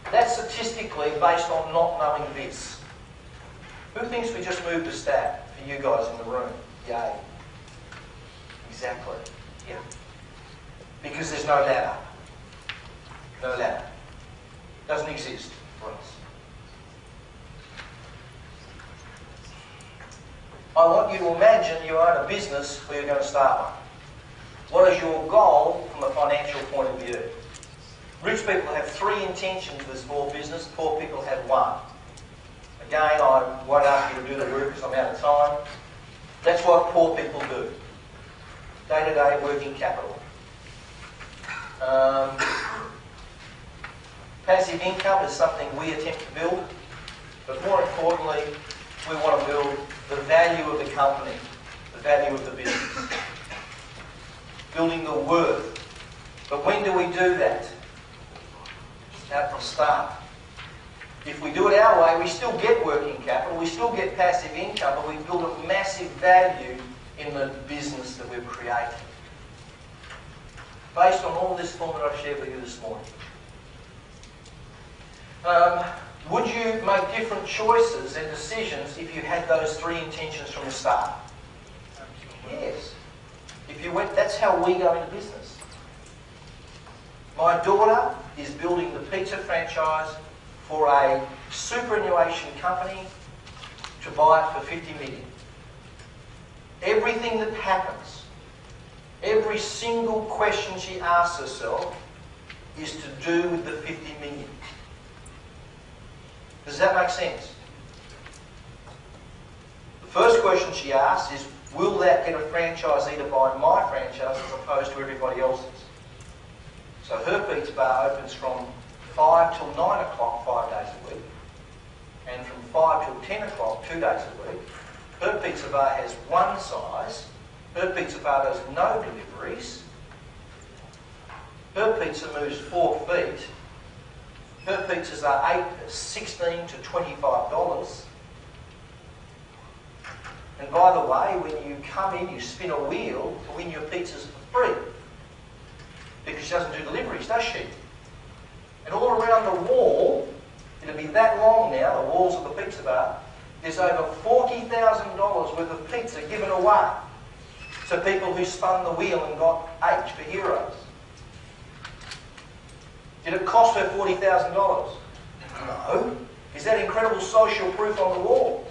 statistically based on not knowing this? Who thinks we just moved a stat for you guys in the room? Yay. Exactly. Yeah. Because there's no ladder. No ladder. Doesn't exist for us. I want you to imagine you own a business where you're going to start one. What is your goal from a financial point of view? Rich people have 3 intentions with small business, poor people have 1. Again, I won't ask you to do the work because I'm out of time. That's what poor people do. Day-to-day working capital. Passive income is something we attempt to build, but more importantly, we want to build the value of the company, the value of the business, building the worth. But when do we do that? At the start. If we do it our way, we still get working capital, we still get passive income, but we build a massive value in the business that we've created. Based on all this formula I've shared with you this morning. Would you make different choices and decisions if you had those 3 intentions from the start? Absolutely. Yes. If you went, that's how we go into business. My daughter is building the pizza franchise for a superannuation company to buy it for 50 million. Everything that happens, every single question she asks herself is to do with the 50 million. Does that make sense? The first question she asks is, will that get a franchisee to buy my franchise as opposed to everybody else's? So her pizza bar opens from 5 till 9 o'clock 5 days a week, and from 5 till 10 o'clock 2 days a week. Her pizza bar has one size. Her pizza bar does no deliveries. Her pizza moves 4 feet. Her pizzas are $16 to $25. And by the way, when you come in, you spin a wheel to win your pizzas for free. Because she doesn't do deliveries, does she? And all around the wall, it'll be that long now, the walls of the pizza bar, there's over $40,000 worth of pizza given away to people who spun the wheel and got H for heroes. Did it cost her $40,000? No. Is that incredible social proof on the wall?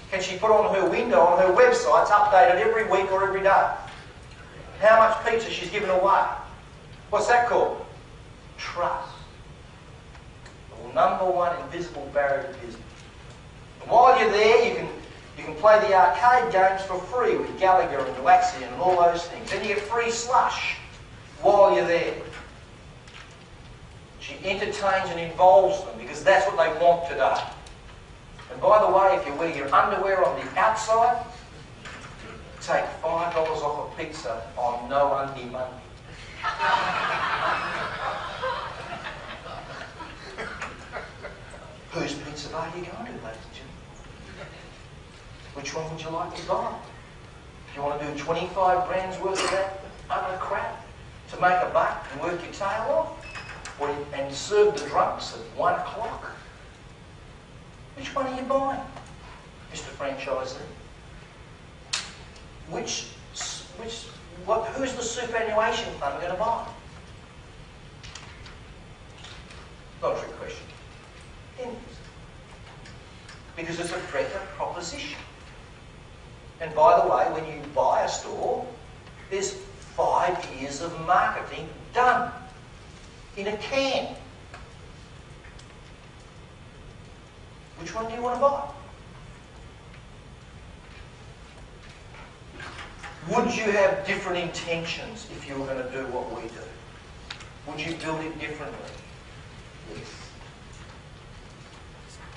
Can she put on her window, on her website, it's updated every week or every day? How much pizza she's given away? What's that called? Trust. The number 1 invisible barrier to business. And while you're there, you can play the arcade games for free with Gallagher and Galaxian and all those things. Then you get free slush while you're there. She entertains and involves them because that's what they want today. And by the way, if you wear your underwear on the outside, take $5 off a pizza on No Undie Monday. Whose pizza bar are you going to, ladies and gentlemen? Which one would you like to buy? Do you want to do 25 grand's worth of that other crap to make a buck and work your tail off? And serve the drunks at 1 o'clock? Which one are you buying, Mr. Franchisee? Who's the superannuation fund going to buy? Not a trick question. Because it's a better proposition. And by the way, when you buy a store, there's 5 years of marketing done in a can. Which one do you want to buy? Would you have different intentions if you were going to do what we do? Would you build it differently? Yes.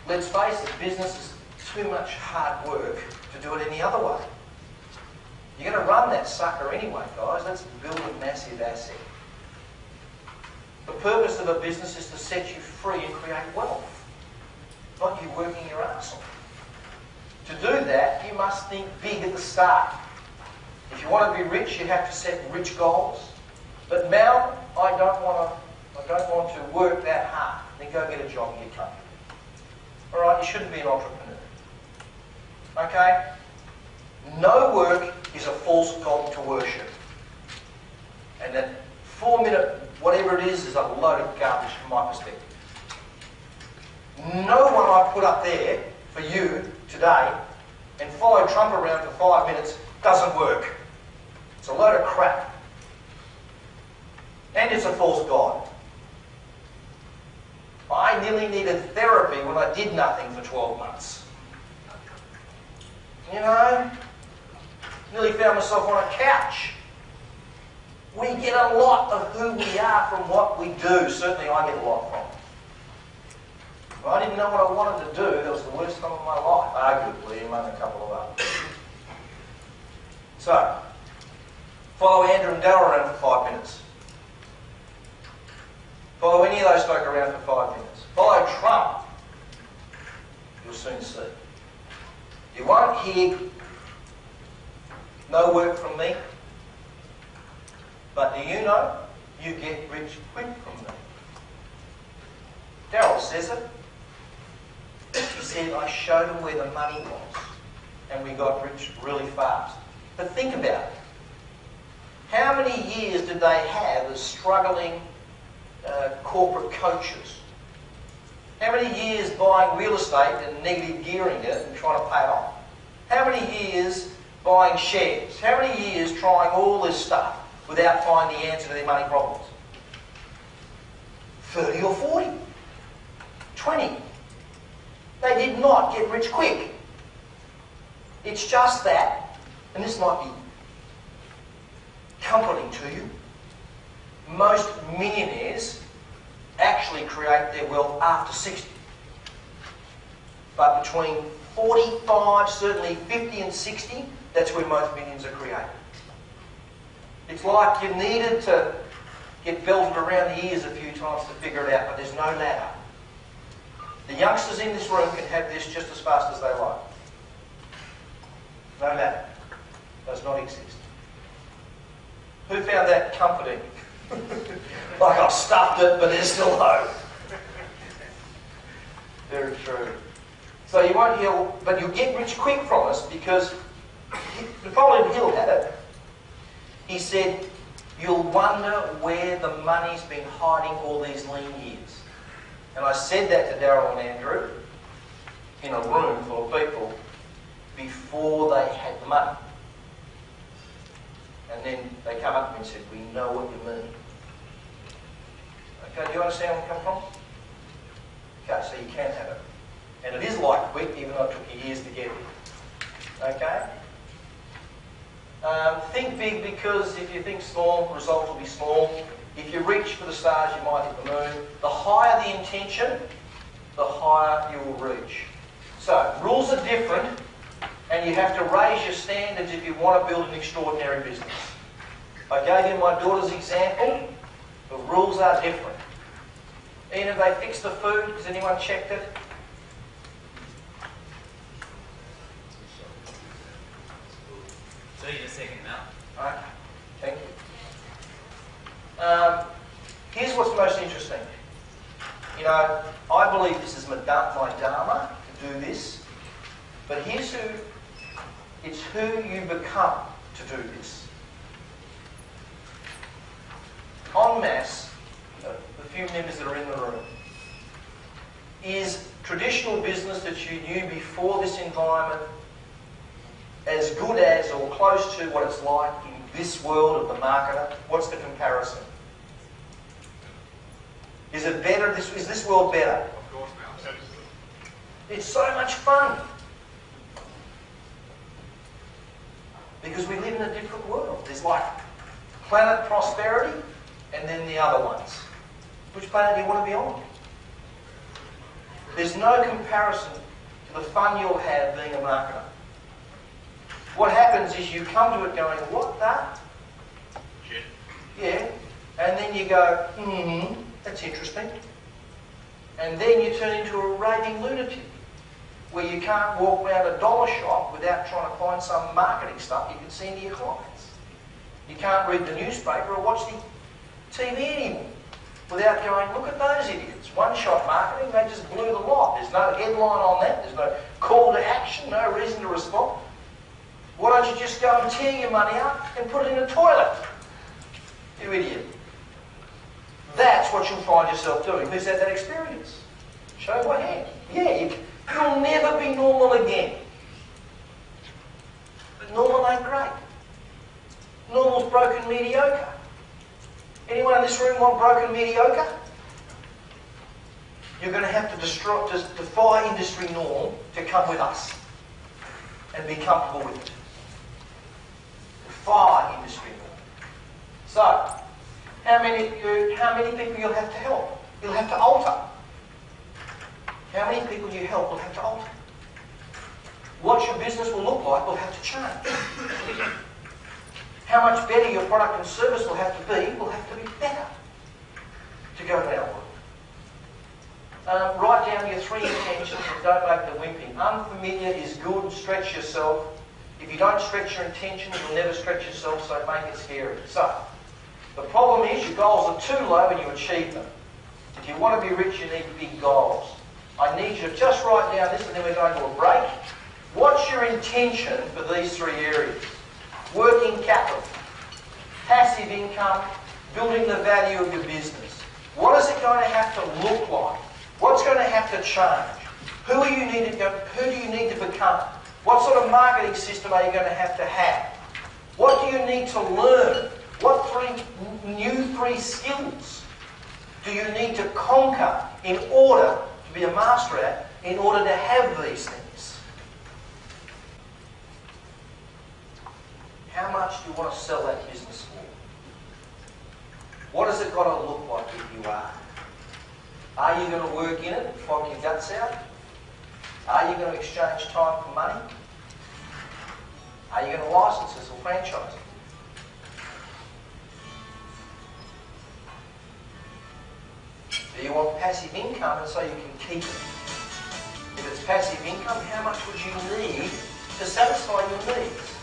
Let's face it, business is too much hard work to do it any other way. You're going to run that sucker anyway, guys. Let's build a massive asset. The purpose of a business is to set you free and create wealth, not you working your ass off. To do that, you must think big at the start. If you want to be rich, you have to set rich goals. But Mel, I don't want to work that hard. Then go get a job in your company. All right, you shouldn't be an entrepreneur. Okay? No work is a false god to worship. And that 4-minute whatever it is a load of garbage from my perspective. No one I put up there for you today and follow Trump around for 5 minutes doesn't work. It's a load of crap. And it's a false god. I nearly needed therapy when I did nothing for 12 months. You know? Nearly found myself on a couch. We get a lot of who we are from what we do. Certainly I get a lot from it. If I didn't know what I wanted to do, that was the worst time of my life, arguably, among a couple of others. So, follow Andrew and Darryl around for 5 minutes. Follow any of those folk around for 5 minutes. Follow Trump. You'll soon see. You won't hear no work from me. But do you know, you get rich quick from me. Darryl says it. He said, I showed him where the money was. And we got rich really fast. But think about it. How many years did they have as struggling corporate coaches? How many years buying real estate and negative gearing it and trying to pay it off? How many years buying shares? How many years trying all this stuff without finding the answer to their money problems? 30 or 40? 20? They did not get rich quick. It's just that, and this might be comforting to you, most millionaires actually create their wealth after 60. But between 45, certainly 50 and 60, that's where most millions are created. It's like you needed to get belted around the ears a few times to figure it out, but there's no ladder. The youngsters in this room can have this just as fast as they like. No ladder. Does not exist. Who found that comforting? Like I've stuffed it, but there's still hope. Very true. So you won't heal, but you'll get rich quick from us because Napoleon Hill had it. He said, you'll wonder where the money's been hiding all these lean years. And I said that to Darryl and Andrew in a room full of people before they had the money. And then they come up to me and said, we know what you mean. Okay, do you understand where I'm coming from? Okay, so you can have it. And it is like quick, even though it took you years to get it. Okay? Think big, because if you think small, the result will be small. If you reach for the stars, you might hit the moon. The higher the intention, the higher you will reach. So, rules are different, and you have to raise your standards if you want to build an extraordinary business. I gave you my daughter's example. The rules are different. Ian, have they fixed the food? Has anyone checked it? So you just second now. Okay, thank you. Here's what's most interesting. You know, I believe this is my dharma to do this, but here's it's who you become to do this. En masse, the few members that are in the room, is traditional business that you knew before this environment as good as or close to what it's like in this world of the marketer? What's the comparison? Is it better? Is this world better? Of course, now. It's so much fun. Because we live in a different world. There's like planet prosperity and then the other ones. Which planet do you want to be on? There's no comparison to the fun you'll have being a marketer. What happens is you come to it going, what that? Shit. Yeah. And then you go, that's interesting. And then you turn into a raving lunatic, where you can't walk around a dollar shop without trying to find some marketing stuff you can send to your clients. You can't read the newspaper or watch the TV anymore without going, look at those idiots. One-shot marketing, they just blew the lot. There's no headline on that. There's no call to action, no reason to respond. Why don't you just go and tear your money up and put it in a toilet? You idiot. That's what you'll find yourself doing. Who's had that experience? Show my hand. Yeah, you'll never be normal again. But normal ain't great. Normal's broken mediocre. Anyone in this room want broken mediocre? You're going to have to defy industry norm to come with us and be comfortable with it. Defy industry norm. So, how many people you'll have to help? You'll have to alter. How many people you help will have to alter. What your business will look like will have to change. How much better your product and service will have to be better to go to our world. Write down your 3 intentions and don't make the wimping. Unfamiliar is good, stretch yourself. If you don't stretch your intentions, you'll never stretch yourself, so make it scary. So, the problem is your goals are too low and you achieve them. If you want to be rich, you need big goals. I need you to just write down this and then we're going to a break. What's your intention for these 3 areas? Working capital, passive income, building the value of your business. What is it going to have to look like? What's going to have to change? Who do you need to become? What sort of marketing system are you going to have? What do you need to learn? What 3 skills do you need to conquer in order to be a master at, in order to have these things? How much do you want to sell that business for? What has it got to look like if you are? Are you going to work in it and flog your guts out? Are you going to exchange time for money? Are you going to license us or franchise it? Do you want passive income and so you can keep it? If it's passive income, how much would you need to satisfy your needs?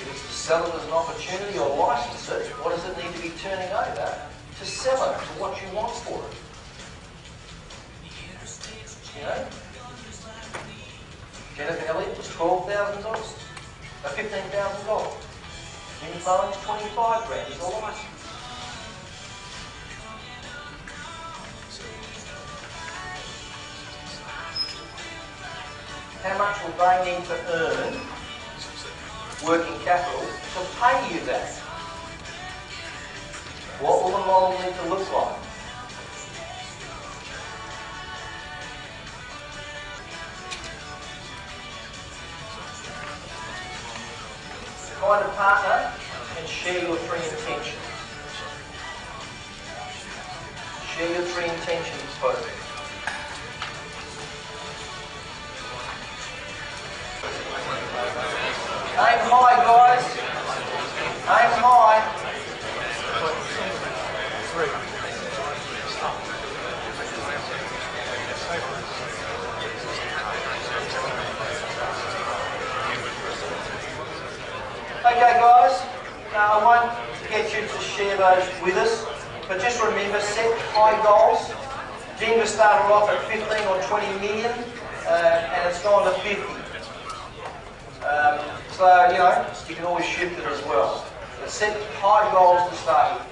If it's to sell it as an opportunity or license it, what does it need to be turning over to sell it to what you want for it? You know? Jennifer Elliott was $12,000. $15,000. Jimmy Bowen's $25,000 is a license. How much will they need to earn working capital to pay you that? What will the model need to look like? Find a partner and share your 3 intentions. Share your 3 intentions, folks. Aim high, guys. Aim high. Okay, guys. I won't get you to share those with us, but just remember, set high goals. Denver started off at 15 or 20 million, and it's gone to 50. So, you know, you can always shift it as well. But set high goals to start with.